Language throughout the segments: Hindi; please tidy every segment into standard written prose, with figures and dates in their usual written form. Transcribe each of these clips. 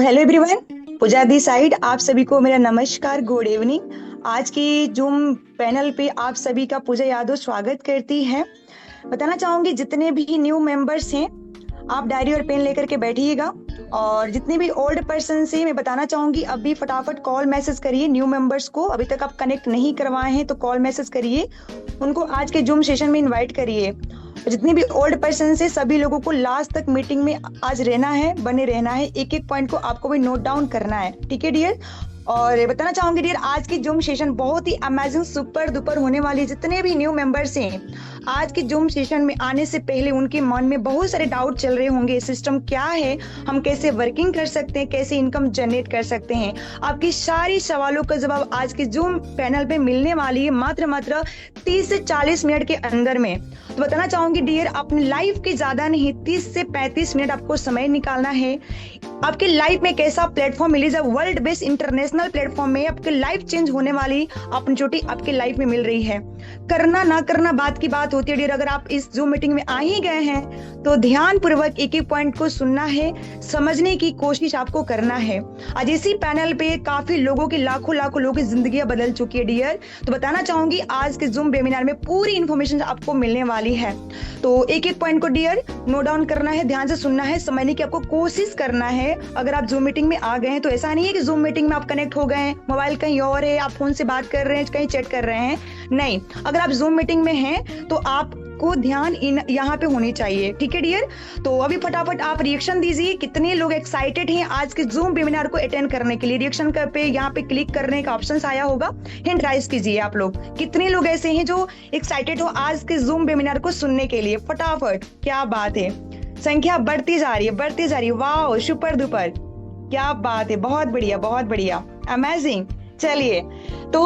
हेलो एवरीवन, पूजा दी साइड। आप सभी को मेरा नमस्कार, गुड इवनिंग। आज की जूम पैनल पे आप सभी का पूजा यादव स्वागत करती है। बताना चाहूंगी जितने भी न्यू मेंबर्स हैं, आप डायरी और पेन लेकर के बैठिएगा। और जितने भी ओल्ड पर्सन से मैं बताना चाहूंगी, अभी फटाफट कॉल मैसेज करिए न्यू मेंबर्स को। अभी तक आप कनेक्ट नहीं करवाए हैं तो कॉल मैसेज करिए, उनको आज के जूम सेशन में इनवाइट करिए। जितने भी ओल्ड पर्सन है सभी लोगों को लास्ट तक मीटिंग में आज रहना है, बने रहना है। एक एक पॉइंट को आपको भी नोट डाउन करना है, ठीक है डियर। और बताना चाहूंगी डियर, आज की जूम सेशन बहुत ही अमेजिंग सुपर दुपर होने वाली है। जितने भी न्यू मेंबर्स हैं, आज की जूम सेशन में आने से पहले उनके मन में बहुत सारे डाउट चल रहे होंगे। सिस्टम क्या है, हम कैसे वर्किंग कर सकते हैं, कैसे इनकम जनरेट कर सकते हैं। आपकी सारी सवालों का जवाब आज के जूम पैनल पे मिलने वाली है, मात्र 30 से 40 मिनट के अंदर में। तो बताना चाहूंगी डियर, अपनी लाइफ की ज्यादा नहीं, 30 से 35 मिनट आपको समय निकालना है। आपकी लाइफ में कैसा प्लेटफॉर्म मिले, जब वर्ल्ड बेस्ड इंटरनेशनल प्लेटफॉर्म में आपकी लाइफ चेंज होने वाली अपॉर्चुनिटी आपकी लाइफ में मिल रही है। करना ना करना बात की बात होती है डियर। अगर आप इस जूम मीटिंग में आ ही गए हैं तो ध्यान पूर्वक एक एक पॉइंट को सुनना है, समझने की कोशिश आपको करना है। आज इसी पैनल पे काफी लोगों की, लाखों लाखों लोगों की जिंदगी बदल चुकी है डियर। तो बताना चाहूंगी आज के जूम वेबिनार में पूरी इंफॉर्मेशन आपको मिलने वाली है। तो एक एक पॉइंट को डियर नोट डाउन करना है, ध्यान से सुनना है, समझने की आपको कोशिश करना है। अगर आप जूम मीटिंग में आ गए हैं तो ऐसा नहीं है कि जूम मीटिंग में आप कनेक्ट हो गए हैं, मोबाइल कहीं और है, आप फोन से बात कर रहे हैं, कहीं चैट कर रहे हैं। नहीं, अगर आप जूम मीटिंग में हैं तो आपको ध्यान यहाँ पे होनी चाहिए, ठीक है डियर। तो अभी फटाफट आप रिएक्शन दीजिए, कितने लोग एक्साइटेड हैं आज के जूम वेबिनार को अटेंड करने के लिए। रिएक्शन कर पे यहाँ पे क्लिक करने का ऑप्शन आया होगा, हैंड राइज कीजिए। आप लोग कितने लोग ऐसे हैं जो एक्साइटेड हो आज के जूम वेबिनार को सुनने के लिए? फटाफट, क्या बात है, संख्या बढ़ती जा रही है, बढ़ती जा रही है। वाह, सुपर दुपर, क्या बात है, बहुत बढ़िया, बहुत बढ़िया, अमेजिंग। चलिए, तो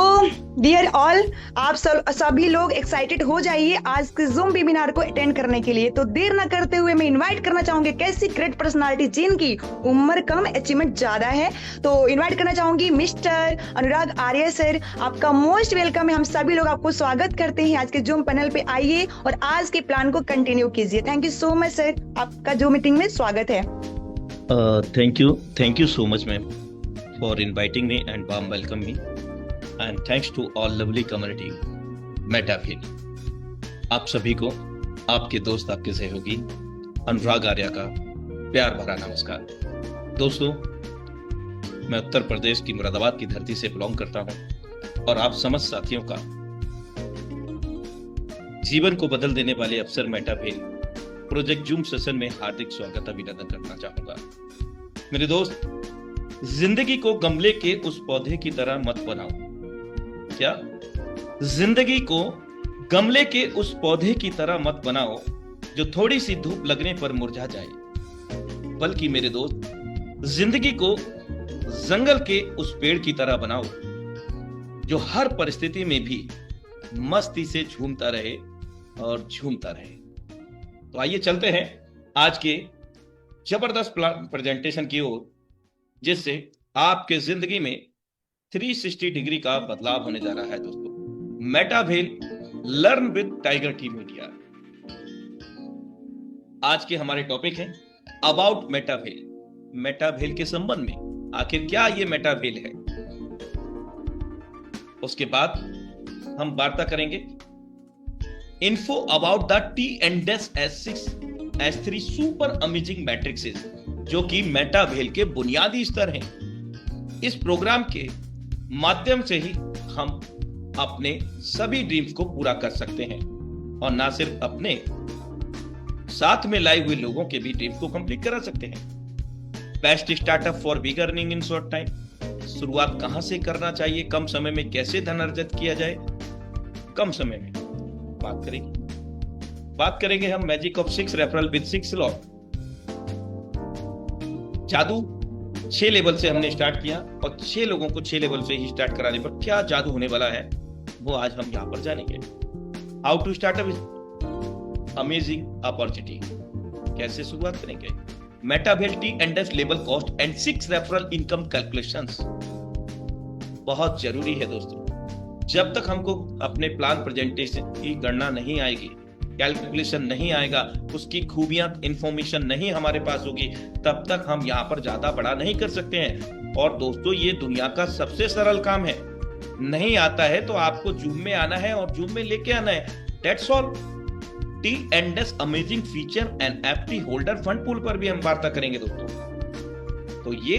डियर ऑल, आप सभी लोग एक्साइटेड हो जाइए आज के जूम वेबिनार को अटेंड करने के लिए। तो देर ना करते हुए मैं इनवाइट करना चाहूंगी कैसी ग्रेट पर्सनालिटी जिनकी उम्र कम, अचीवमेंट ज्यादा है। तो इनवाइट करना चाहूंगी मिस्टर अनुराग आर्य सर। आपका मोस्ट वेलकम है, हम सभी लोग आपको स्वागत करते हैं आज के जूम पैनल पे। आइए और आज के प्लान को कंटिन्यू कीजिए। Thank you so much sir, आपका जूम मीटिंग में स्वागत है। Thank you so much, ma'am, for inviting me and warm welcome me. And thanks to all lovely community, मेटाफील। आप सभी को आपके दोस्त, आपके सहयोगी अनुराग आर्या का प्यार भरा नमस्कार। दोस्तों, मैं उत्तर प्रदेश की मुरादाबाद की धरती से बिलोंग करता हूं और आप समस्त साथियों का जीवन को बदल देने वाले अवसर मेटाफील प्रोजेक्ट जूम सेशन में हार्दिक स्वागत, अभिनंदन करना चाहूंगा। मेरे दोस्त, जिंदगी को गमले के उस पौधे की तरह मत बनाओ। क्या? जिंदगी को गमले के उस पौधे की तरह मत बनाओ जो थोड़ी सी धूप लगने पर मुरझा जाए, बल्कि मेरे दोस्त, जिंदगी को जंगल के उस पेड़ की तरह बनाओ जो हर परिस्थिति में भी मस्ती से झूमता रहे और झूमता रहे। तो आइए चलते हैं आज के जबरदस्त प्रेजेंटेशन की ओर, जिससे आपके जिंदगी में 360 डिग्री का बदलाव होने जा रहा है। दोस्तों, Metawhale learn with tiger team media. आज के हमारे टॉपिक है अबाउट मेटावेल। मेटावेल के संबंध में आखिर क्या ये मेटावेल है, उसके बाद हम वार्ता करेंगे info about the T&S S6 S3 super amazing matrixes, जो कि मेटावेल के बुनियादी स्तर हैं। इस प्रोग्राम के माध्यम से ही हम अपने सभी ड्रीम्स को पूरा कर सकते हैं और ना सिर्फ अपने, साथ में लाए हुए लोगों के भी ड्रीम्स को कंप्लीट करा सकते हैं। Best startup for big earning in short time. शुरुआत कहां से करना चाहिए, कम समय में कैसे धन अर्जित किया जाए, कम समय में बात करेंगे हम magic of 6 referral with 6 law. जादू 6 लेवल से हमने स्टार्ट किया और 6 लोगों को 6 लेवल से ही स्टार्ट कराने पर क्या जादू होने वाला है वो आज हम यहां पर जानेंगे। How to start a amazing opportunity, कैसे शुरुआत करेंगे। मेटावेल T&S level cost and 6 referral income calculations बहुत जरूरी है दोस्तों। जब तक हमको अपने प्लान प्रेजेंटेशन की गणना नहीं आएगी, कैलकुलेशन नहीं आएगा, उसकी खूबियां इंफॉर्मेशन नहीं हमारे पास होगी, तब तक हम यहाँ पर ज्यादा बड़ा नहीं कर सकते हैं। और दोस्तों, ये दुनिया का सबसे सरल काम है। नहीं आता है तो आपको जूम में आना है और जूम में लेके आना है, that's all. T&S amazing feature and FT holder fund pool पर भी हम वार्ता करेंगे दोस्तों। तो ये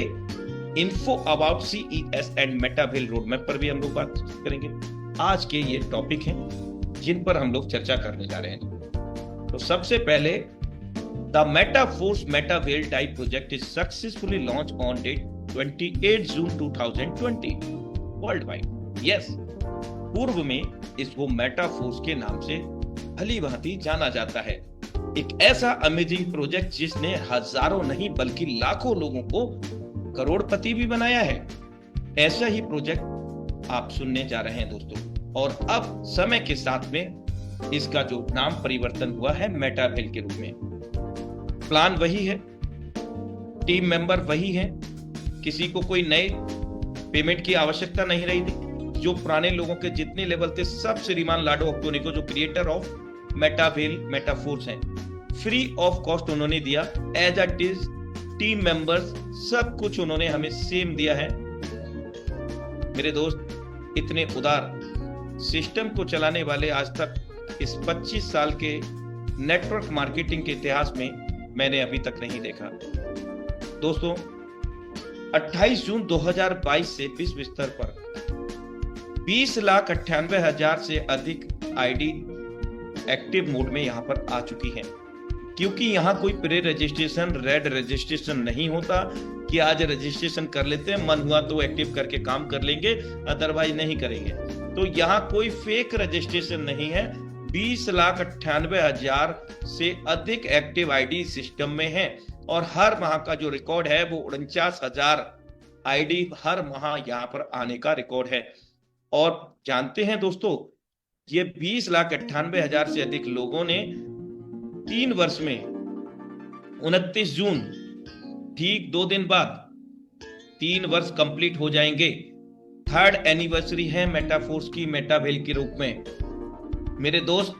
info about CES and Metawhale road map पर भी हम लोग बात करेंगे। आज के ये टॉपिक हैं जिन पर हम लोग चर्चा करने जा रहे हैं। तो सबसे पहले, the Metaforce Metawhale type project is successfully launch on date 28 June 2020 worldwide. Yes, पूर्व में इसको मेटाफोर्स के नाम से भली भांति जाना जाता है। एक ऐसा अमेजिंग प्रोजेक्ट जिसने हजारों नहीं बल्कि लाखों लोगों को करोड़पति भी बनाया है। ऐसा ही प्रोजेक्ट आप सुनने जा रहे हैं दोस्तों। और अब समय के साथ में इसका जो नाम परिवर्तन हुआ है मेटावेल के रूप में। प्लान वही है, टीम मेंबर वही है, किसी को कोई नए पेमेंट की आवश्यकता नहीं रही थी। जो पुराने लोगों के जितने लेवल थे सब श्रीमान लाडो ऑक्टोनिको, जो क्रिएटर ऑफ मेटावेल मेटाफोर्स हैं, फ्री ऑफ कॉस्ट उन्होंने दिया। As it is team members सब कुछ उन्होंने हमें सेम दिया है। मेरे दोस्त, इतने उदार सिस्टम को चलाने वाले आज तक इस 25 साल के नेटवर्क मार्केटिंग के इतिहास में मैंने अभी तक नहीं देखा। दोस्तों, 28 जून 2022 से विश्व स्तर पर 20,98,000 से अधिक आईडी एक्टिव मोड में यहां पर आ चुकी हैं। क्योंकि यहाँ कोई प्री रजिस्ट्रेशन, रेड रजिस्ट्रेशन नहीं होता कि आज रजिस्ट्रेशन कर लेते हैं, मन हुआ तो एक्टिव करके काम कर लेंगे, अदरवाइज नहीं करेंगे। तो यहाँ कोई फेक रजिस्ट्रेशन नहीं है। 20,98,000 से अधिक एक्टिव आईडी सिस्टम में है और हर माह का जो रिकॉर्ड है वो 49,000 आईडी हर माह यहाँ पर आने का रिकॉर्ड है। और जानते हैं दोस्तों, ये 20,98,000 से अधिक लोगों ने 3 वर्ष में 29 जून, ठीक 2 दिन बाद 3 वर्ष कंप्लीट हो जाएंगे। 3rd एनिवर्सरी है मेटाफोर्स की मेटावेल के रूप में। मेरे दोस्त,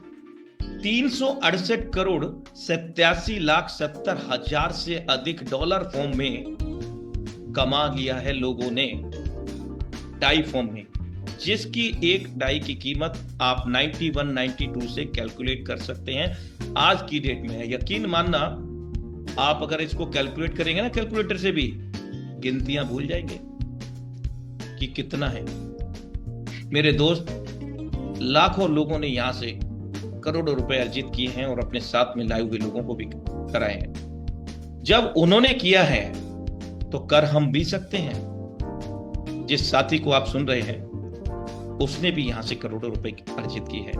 368 करोड़ 87,70,000 से अधिक डॉलर फॉर्म में कमा लिया है लोगों ने, डाई फॉर्म में, जिसकी एक डाई की कीमत आप 91-92 से कैलकुलेट कर सकते हैं आज की डेट में है। यकीन मानना, आप अगर इसको कैलकुलेट करेंगे ना कैलकुलेटर से भी, गिनतियां भूल जाएंगे कि कितना है। मेरे दोस्त, लाखों लोगों ने यहां से करोड़ों रुपए अर्जित किए हैं और अपने साथ में लाए हुए लोगों को भी कराए हैं। जब उन्होंने किया है तो कर हम भी सकते हैं। जिस साथी को आप सुन रहे हैं उसने भी यहां से करोड़ों रुपए अर्जित की है।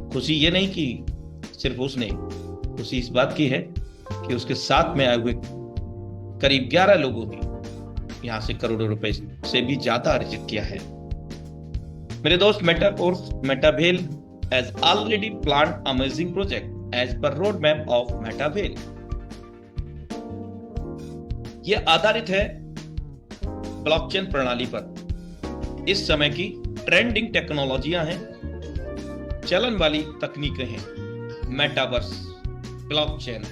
खुशी ये नहीं कि सिर्फ उसने, खुशी इस बात की है कि उसके साथ में आए हुए करीब 11 लोगों ने यहां से करोड़ों रुपए से भी ज्यादा अर्जित किया है। मेरे दोस्त, Metaforce Metawhale has already planned amazing project as per roadmap of Metawhale. यह आधारित है ब्लॉकचेन प्रणाली पर। इस समय की ट्रेंडिंग टेक्नोलॉजियां हैं, चलन वाली तकनीकें हैं, metaverse, blockchain,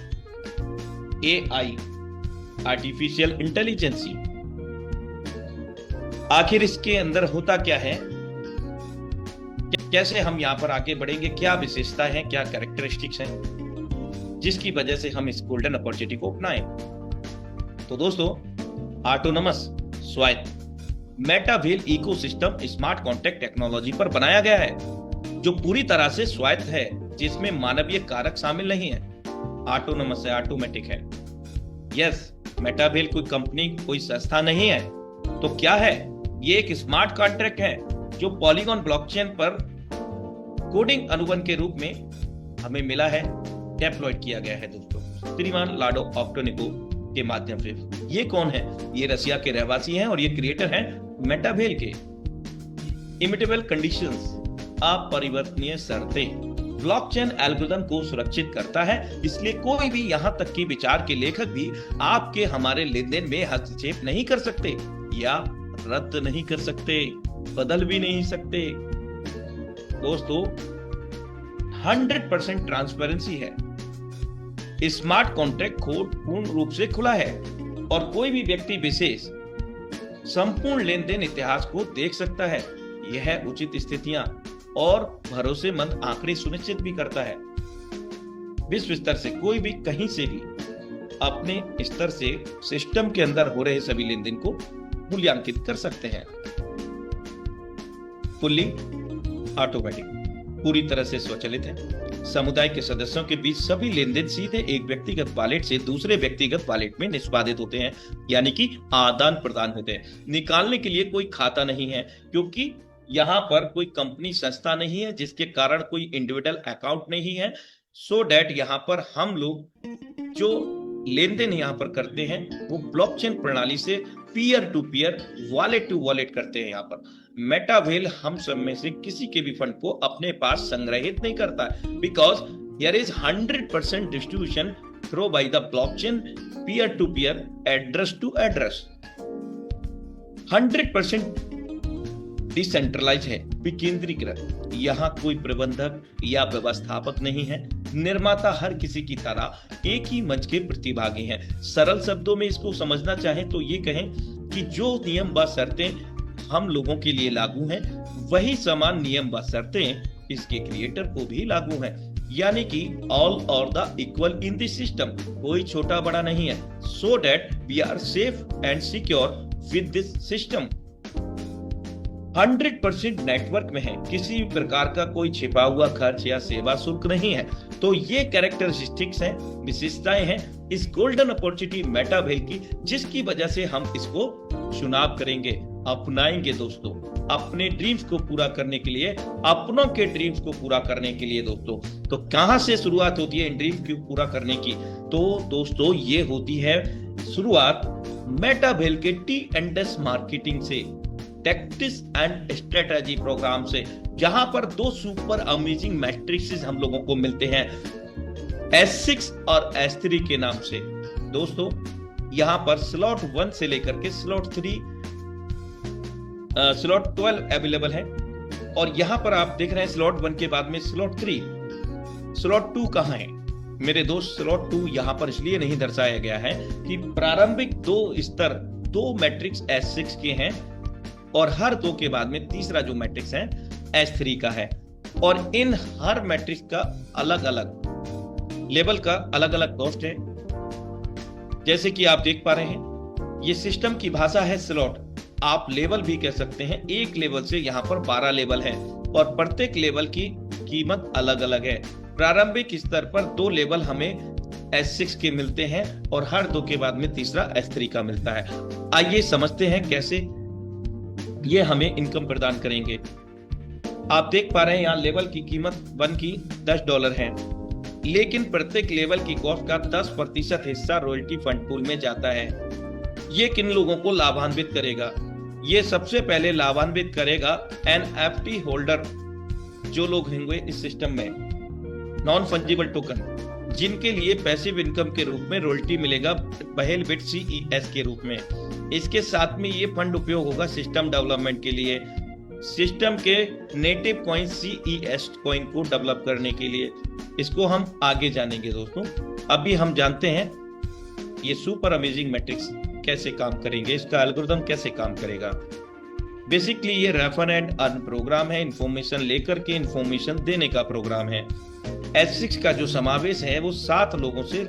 AI, artificial intelligence. आखिर इसके अंदर होता क्या है, कैसे हम यहां पर आगे बढ़ेंगे, क्या विशेषताएं हैं, क्या कैरेक्टरिस्टिक्स हैं जिसकी वजह से हम इस गोल्डन अपॉर्चुनिटी को अपनाएं। तो दोस्तों, ऑटोनमस स्वायत्त मेटावेल इकोसिस्टम स्मार्ट कॉन्ट्रैक्ट टेक्नोलॉजी पर बनाया गया है, जो पूरी तरह से स्वायत्त है, जिसमें मानवीय कारक शामिल नहीं है। ऑटोनमस है, ऑटोमेटिक है। यस, मेटावेल कोई कंपनी, कोई संस्था नहीं है। तो क्या है? ये एक स्मार्ट कॉन्ट्रैक्ट है जो पॉलीगॉन ब्लॉकचेन पर कोडिंग अनुबंध के रूप में हमें मिला है, डेप्लॉयड किया गया है दोस्तों, श्रीमान लाडो ऑक्टोनिको के माध्यम से। ये कौन है? ये रसिया के रहवासी हैं और ये क्रिएटर हैं मेटावेल के। इमिटेबल कंडीशंस, अपरिवर्तनीय शर्तें, ब्लॉकचेन एल्गोरिथम को सुरक्षित करता है, इसलिए कोई भी यहां तक कि विचार के लेखक भी आपके हमारे लेन देन में हस्तक्षेप नहीं कर सकते या रद्द नहीं कर सकते, बदल भी नहीं सकते। दोस्तों, 100% ट्रांसपेरेंसी है। स्मार्ट कॉन्ट्रैक्ट कोड पूर्ण रूप से खुला है और कोई भी व्यक्ति विशेष संपूर्ण लेन देन इतिहास को देख सकता है। यह उचित स्थितियां और भरोसेमंद आंकड़े सुनिश्चित भी करता है। विश्व स्तर से कोई भी कहीं से भी अपने स्तर से सिस्टम के अंदर हो रहे सभी लेन देन को मूल्यांकित कर सकते हैं। फुल्ली ऑटोमेटिक, पूरी तरह से स्वचालित है। समुदाय के सदस्यों के बीच सभी लेन देन सीधे एक व्यक्तिगत वॉलेट से दूसरे व्यक्तिगत वॉलेट में निष्पादित होते हैं, यानी कि आदान प्रदान होते हैं। निकालने के लिए कोई खाता नहीं है, क्योंकि यहाँ पर कोई कंपनी संस्था नहीं है, जिसके कारण कोई इंडिविजुअल अकाउंट नहीं है। सो डैट यहाँ पर हम लोग जो लेन देन यहाँ पर करते हैं वो ब्लॉकचेन प्रणाली से peer to peer, wallet to wallet करते हैं। यहाँ पर मेटावेल हम सब में से किसी के भी फंड को अपने पास संग्रहित नहीं करता है, because here is 100% distribution through by the blockchain, peer to peer, address to address. 100% decentralise है, विकेंद्रीकृत। यहाँ कोई प्रबंधक या व्यवस्थापक नहीं है। निर्माता हर किसी की तरह एक ही मंच के प्रतिभागी हैं। सरल शब्दों में इसको समझना चाहें तो ये कहें कि जो नियम व शर्तें हम लोगों के लिए लागू हैं, वही समान नियम व शर्तें इसके क्रिएटर को भी लागू हैं। यानी कि all are the equal in this system, कोई छोटा बड़ा नहीं है। So that we are safe and secure with this system. 100% network में है, किसी भी प्रकार का कोई छिपा हुआ खर्च या सेवा शुल्क नहीं है। तो ये कैरेक्टरिस्टिक्स हैं, विशेषताएं हैं इस गोल्डन अपॉर्चुनिटी मेटावेल की, जिसकी वजह से हम इसको चुनाव करेंगे, अपनाएंगे दोस्तों, अपने ड्रीम्स को पूरा करने के लिए, अपनों के ड्रीम्स को पूरा करने के लिए दोस्तों। तो कहां से शुरुआत होती है इन ड्रीम्स को पूरा करने की? तो दोस्तों ये होती है शुरुआत मेटावेल के T&S मार्केटिंग से, टैक्टिक्स एंड स्ट्रेटजी प्रोग्राम से, जहां पर 2 सुपर अमेजिंग मैट्रिक्स हम लोगों को मिलते हैं, S6 और S3 के नाम से। दोस्तों यहां पर स्लॉट 1 से लेकर के स्लॉट 12 अवेलेबल है, और यहां पर आप देख रहे हैं स्लॉट 1 के बाद में स्लॉट 3। स्लॉट 2 कहां है मेरे दोस्त? स्लॉट 2 यहां पर इसलिए नहीं दर्शाया गया है कि प्रारंभिक 2 स्तर, 2 मैट्रिक्स S6 के हैं, और हर 2 के बाद में तीसरा जो मैट्रिक्स है S3 का है। और इन हर मैट्रिक्स का अलग अलग लेवल का अलग अलग कॉस्ट है। जैसे कि आप देख पा रहे हैं, ये सिस्टम की भाषा है स्लॉट, आप लेवल भी कह सकते हैं। एक लेवल से यहाँ पर 12 लेवल है, और प्रत्येक लेवल की कीमत अलग अलग है। प्रारंभिक स्तर पर 2 लेवल हमें S6 के मिलते हैं, और हर 2 के बाद में तीसरा S3 का मिलता है। आइए समझते हैं कैसे ये हमें इनकम प्रदान करेंगे। आप देख पा रहे हैं यहाँ लेवल की कीमत 1 की $10 है, लेकिन प्रत्येक लेवल की कॉस्ट का 10% हिस्सा रॉयल्टी फंड पूल में जाता है। ये किन लोगों को लाभान्वित करेगा? ये सबसे पहले लाभान्वित करेगा NFT होल्डर, जो लोग होंगे इस सिस्टम में, नॉन फंजिबल टोकन, जिनके लिए पैसिव इनकम के रूप में रॉयल्टी मिलेगा पहल बिट CES के रूप में। इसके साथ में ये फंड उपयोग होगा सिस्टम डेवलपमेंट के लिए, सिस्टम के नेटिव कॉइन CES कॉइन को डेवलप करने के लिए। इसको हम आगे जानेंगे दोस्तों। अभी हम जानते हैं ये सुपर अमेजिंग मैट्रिक्स कैसे काम करेंगे, इसका एल्गोरिथम कैसे काम करेगा। बेसिकली ये रेफर एंड अर्न प्रोग्राम है, इंफॉर्मेशन लेकर के इंफॉर्मेशन देने का प्रोग्राम है। S6 का जो समावेश है वो 7 लोगों से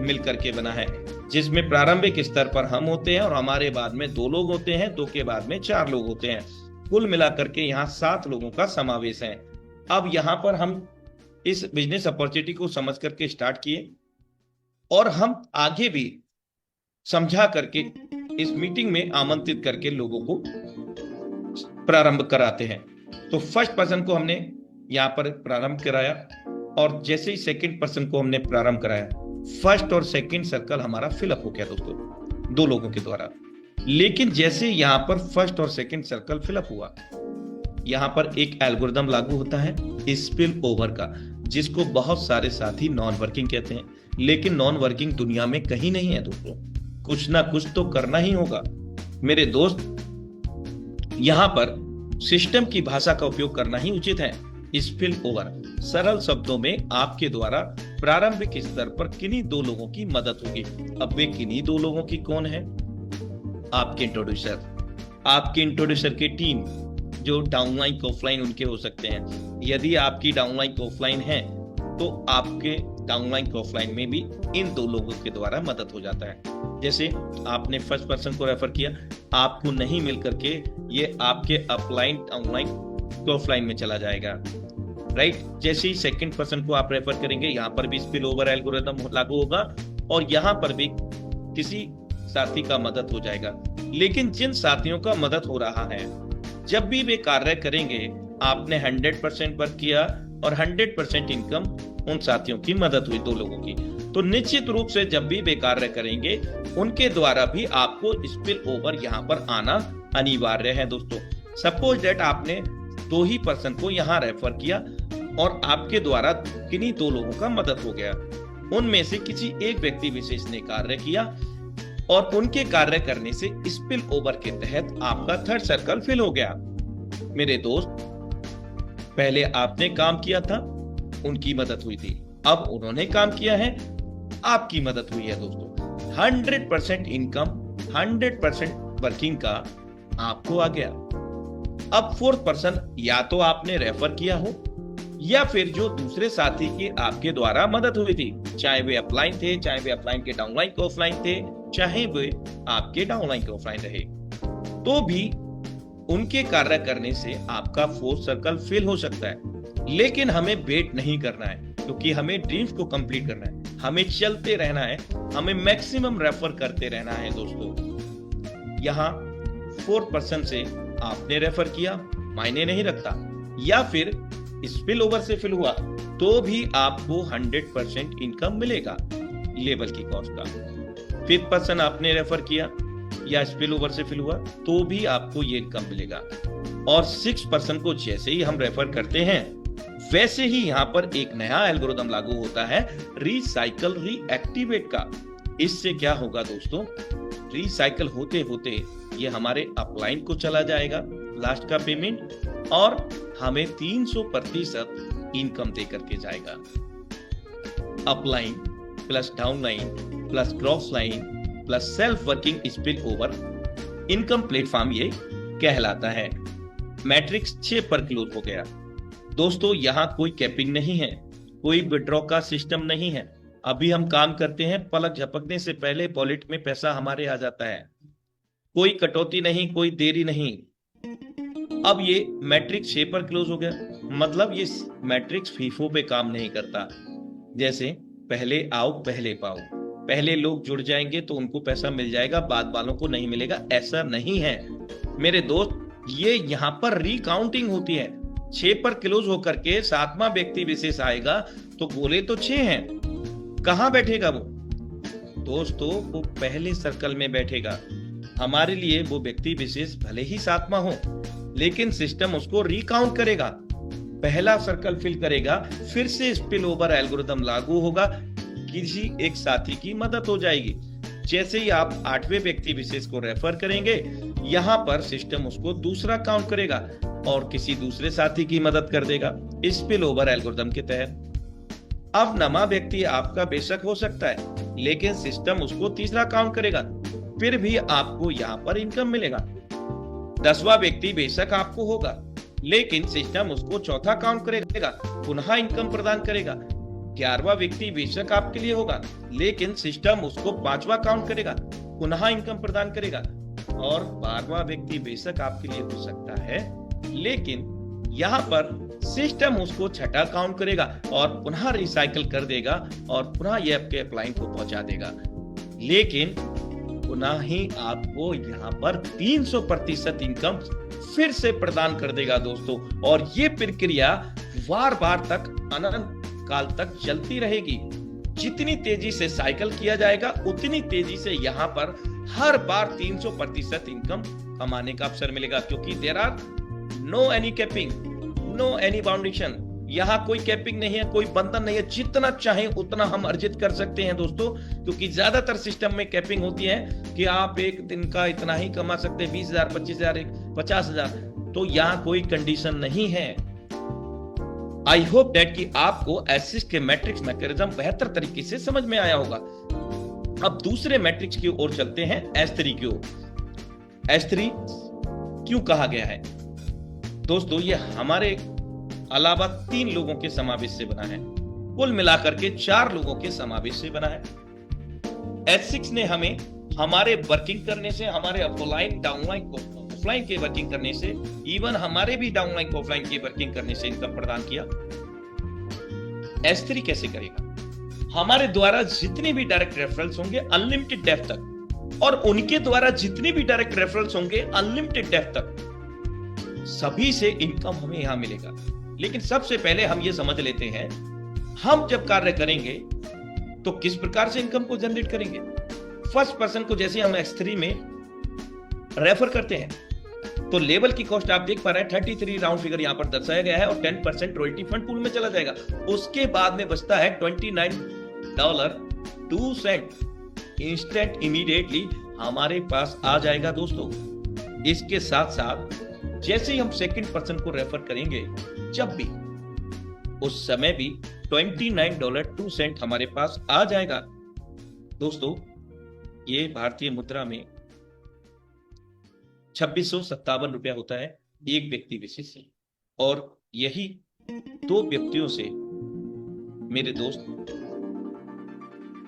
मिलकर के बना है, जिसमें प्रारंभिक स्तर पर हम होते हैं, और हमारे बाद में 2 लोग होते हैं, 2 के बाद में 4 लोग होते हैं। कुल मिलाकर के यहाँ 7 लोगों का समावेश है। अब यहाँ पर हम इस बिजनेस अपॉर्चुनिटी को समझ करके स्टार्ट किए, और हम आगे भी समझा करके इस मीटिंग में आमंत्रित करके लोगों को प्रारंभ कराते हैं। तो फर्स्ट पर्सन को हमने यहाँ पर प्रारंभ कराया, और जैसे ही सेकंड पर्सन को हमने प्रारंभ कराया, फर्स्ट और सेकंड सर्कल हमारा फिलअप हो गया दोस्तों, 2 लोगों के द्वारा। लेकिन जैसे यहाँ पर फर्स्ट और सेकंड सर्कल फिलअप हुआ, यहाँ पर एक एल्गोरिथम लागू होता है स्पिल ओवर का, जिसको बहुत सारे साथी नॉन वर्किंग कहते हैं। लेकिन नॉन वर्किंग दुनिया में कहीं नहीं है दोस्तों, कुछ ना कुछ तो करना ही होगा मेरे दोस्त। यहाँ पर सिस्टम की भाषा का उपयोग करना ही उचित है। स्पिल ओवर, सरल शब्दों में आपके द्वारा प्रारंभिक स्तर पर किन्हीं दो लोगों की मदद होगी। अब वे किन्हीं दो लोगों की कौन है? आपके इंट्रोड्यूसर की टीम, जो डाउनलाइन ऑफलाइन उनके हो सकते हैं। यदि आपकी डाउनलाइन ऑफलाइन है तो आपके डाउनलाइन ऑफलाइन में भी इन दो लोगों के द्वारा मदद हो जाता है। जैसे आपने फर्स्ट पर्सन को रेफर किया, आपको नहीं मिल करके ये आपके अपलाइन डाउनलाइन ऑफलाइन में चला जाएगा, राइट। जैसे ही सेकंड पर्सन को आप रेफर करेंगे, यहाँ पर भी स्पिल ओवर एल्गोरिथम लागू होगा और यहाँ पर भी किसी साथी का मदद हो जाएगा। लेकिन जिन साथियों का मदद हो रहा है, जब भी वे कार्य करेंगे, आपने 100% वर्क किया और 100% इनकम उन साथियों की मदद हुई, दो लोगों की, तो निश्चित रूप से जब भी वे कार्य करेंगे उनके द्वारा भी आपको स्पिल ओवर यहाँ पर आना अनिवार्य है दोस्तों। सपोज दैट आपने दो ही पर्सन को यहाँ रेफर किया और आपके द्वारा किन्हीं दो लोगों का मदद हो गया, उनमें से किसी एक व्यक्ति विशेष ने कार्य किया और उनके कार्य करने से स्पिल ओवर के तहत आपका थर्ड सर्कल फिल हो गया। मेरे दोस्त, पहले आपने काम किया था, उनकी मदद हुई थी, अब उन्होंने काम किया है, आपकी मदद हुई है दोस्तों। 100% इनकम, 100% वर्किंग का आपको आ गया। अब फोर्थ पर्सन या तो आपने रेफर किया हो या फिर जो दूसरे साथी की आपके द्वारा मदद हुई थी, चाहे वे अपलाइन थे, चाहे वे अपलाइन के डाउनलाइन के ऑफलाइन थे, चाहे वे आपके डाउनलाइन के ऑफलाइन रहे, तो भी उनके कार्य करने से आपका फोर्थ सर्कल फिल हो सकता है। लेकिन हमें वेट नहीं करना है, क्योंकि हमें ड्रीम्स को कंप्लीट करना है, हमें चलते रहना है, हमें मैक्सिमम रेफर करते रहना है दोस्तों। यहाँ फोर्थ पर्सन से आपने रेफर किया, मायने नहीं रखता, या फिर स्पिल ओवर से फिल हुआ तो भी आपको 100% इनकम मिलेगा लेवल की कॉस्ट का। फिफ्थ पर्सन आपने रेफर किया या स्पिल ओवर से फिल हुआ तो भी आपको ये इनकम मिलेगा। और सिक्स पर्सन को जैसे ही हम रेफर करते हैं, वैसे ही यहाँ पर एक नया एल्गोरिथम लागू होता है, रिसाइकल रीएक्टिवेट का। इससे क्या होगा दोस्तों, रिसाइकल होते होते ये हमारे अपलाइन को चला जाएगा लास्ट का पेमेंट, और हमें 300% इनकम दे करके जाएगा। Upline plus downline plus cross line plus self working spill over income platform ये कहलाता है। मैट्रिक्स 6 पर क्लोज हो गया दोस्तों। यहाँ कोई कैपिंग नहीं है, कोई विड्रॉ का सिस्टम नहीं है। अभी हम काम करते हैं, पलक झपकने से पहले वॉलेट में पैसा हमारे आ जाता है, कोई कटौती नहीं, कोई देरी नहीं। अब ये मैट्रिक्स 6 पर क्लोज हो गया, मतलब ये मैट्रिक्स फीफो पे काम नहीं करता। जैसे पहले आओ पहले पाओ, पहले लोग जुड़ जाएंगे तो उनको पैसा मिल जाएगा, बाद वालों को नहीं मिलेगा, ऐसा नहीं है मेरे दोस्त। ये यहाँ पर रिकाउंटिंग होती है। 6 पर क्लोज होकर के 7वां व्यक्ति विशेष आएगा तो बोले तो 6 हैं, कहां बैठेगा वो दोस्तों? वो पहले सर्कल में बैठेगा। हमारे लिए वो व्यक्ति विशेष भले ही 7वां हो, लेकिन सिस्टम उसको रिकाउंट करेगा, पहला सर्कल फिल करेगा, फिर से स्पिल ओवर एल्गोरिथम लागू होगा, किसी एक साथी की मदद हो जाएगी। जैसे ही आप 8वें व्यक्ति विशेष को रेफर करेंगे, यहाँ पर सिस्टम उसको दूसरा काउंट करेगा और किसी दूसरे साथी की मदद कर देगा स्पिल ओवर एल्गोरिथम के तहत। अब नवा व्यक्ति आपका बेशक हो सकता है, लेकिन सिस्टम उसको तीसरा काउंट करेगा, फिर भी आपको यहाँ पर इनकम मिलेगा। 10वां व्यक्ति बेशक आपको होगा, लेकिन सिस्टम उसको चौथा काउंट करेगा, पुनः इनकम प्रदान करेगा। 11वां व्यक्ति बेशक आपके लिए होगा, लेकिन सिस्टम उसको 5वां काउंट करेगा, पुनः इनकम प्रदान करेगा। और 12वां व्यक्ति बेशक आपके लिए हो सकता है, लेकिन यहाँ पर सिस्टम उसको छठा काउंट करेगा और पुनः रिसाइकल कर देगा और पुनः ये आपके क्लाइंट को पहुंचा देगा। लेकिन पुनः ही आपको यहाँ पर 300% इनकम फिर से प्रदान कर देगा दोस्तों। और ये प्रक्रिया बार बार तक अनंत काल तक चलती रहेगी। जितनी तेजी से साइकिल किया जाएगा, उतनी तेजी से यहाँ पर हर बार 300% इनकम कमाने का अवसर मिलेगा, क्योंकि there are no any capping, no any boundation. यहाँ कोई कैपिंग नहीं है, कोई बंधन नहीं है। जितना चाहे उतना हम अर्जित कर सकते हैं दोस्तों, क्योंकि ज्यादातर सिस्टम में कैपिंग होती है कि आप एक दिन का इतना ही कमा सकते हैं, 20,000, 25,000, 50,000। तो यहाँ कोई कंडीशन नहीं है। आई होप दैट कि आपको एसिस्ट के मैट्रिक्स मैकेनिज्म बेहतर तरीके से समझ में आया होगा। अब दूसरे मैट्रिक्स की ओर चलते हैं, S3 की ओर। S3 क्यों कहा गया है दोस्तों? ये हमारे अलावा 3 लोगों के समावेश से बना है, कुल मिलाकर के 4 लोगों के समावेश से बना है। S6 ने हमें हमारे वर्किंग करने से, हमारे अपलाइन डाउनलाइन को ऑफलाइन के वर्किंग करने से, इवन हमारे भी डाउनलाइन को ऑफलाइन के वर्किंग करने से इनकम प्रदान किया। S3 कैसे करेगा? हमारे द्वारा जितने भी डायरेक्ट रेफरल्स होंगे अनलिमिटेड डेप्थ तक, और उनके द्वारा जितने भी डायरेक्ट रेफरल्स होंगे अनलिमिटेड डेप्थ तक, सभी से इनकम हमें यहां मिलेगा। लेकिन सबसे पहले हम ये समझ लेते हैं, हम जब कार्य करेंगे तो किस प्रकार से इनकम को जनरेट करेंगे। फर्स्ट पर्सन को जैसे हम S3 में रेफर करते हैं तो लेवल की कॉस्ट आप देख पा रहे हैं 33 राउंड फिगर यहां पर दर्शाया गया है, और 10% रॉयल्टी फंड पूल में चला जाएगा। उसके बाद में बचता है $29.02 इंस्टेंट इमीडिएटली हमारे पास आ जाएगा दोस्तों। इसके साथ साथ जैसे ही हम सेकंड पर्सन को रेफर करेंगे, जब भी उस समय भी $29.02 हमारे पास आ जाएगा दोस्तों। ये भारतीय मुद्रा में 2657 रुपया होता है एक व्यक्ति विशेष से, और यही 2 व्यक्तियों से मेरे दोस्त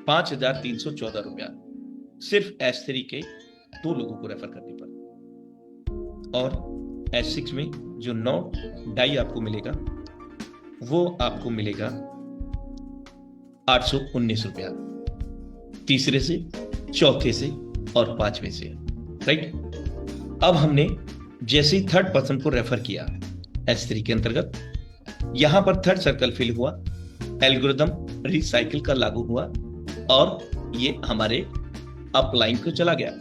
5314 रुपया सिर्फ S3 के 2 लोगों को रेफर करने पर। और S6 में जो 9 डाई आपको मिलेगा वो आपको मिलेगा 819 रुपया, तीसरे से, चौथे से और 5वें से, राइट। अब हमने जैसे ही थर्ड पर्सन को रेफर किया S3 के अंतर्गत, यहां पर थर्ड सर्कल फिल हुआ, एल्गोरिथम रिसाइकिल का लागू हुआ और ये हमारे अपलाइन को चला गया।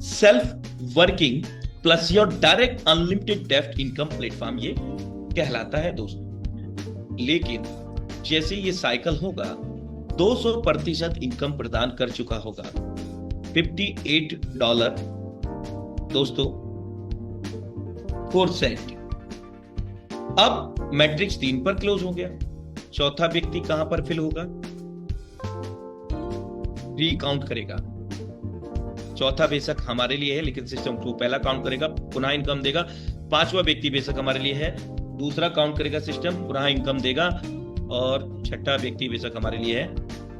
Self working plus your direct unlimited depth income platform ये कहलाता है दोस्तों। लेकिन जैसे ये साइकिल होगा, 200% इनकम प्रदान कर चुका होगा, $58 दोस्तों 4 सेंट। अब मैट्रिक्स 3 पर क्लोज हो गया। चौथा व्यक्ति कहां पर फिल होगा? रीकाउंट करेगा। चौथा बेशक हमारे लिए है, लेकिन सिस्टम 2 पहला काउंट करेगा, पुनः इनकम देगा। 5वां व्यक्ति बेशक हमारे लिए है, दूसरा काउंट करेगा सिस्टम, पुनः इनकम देगा। और छठा व्यक्ति बेशक हमारे लिए है,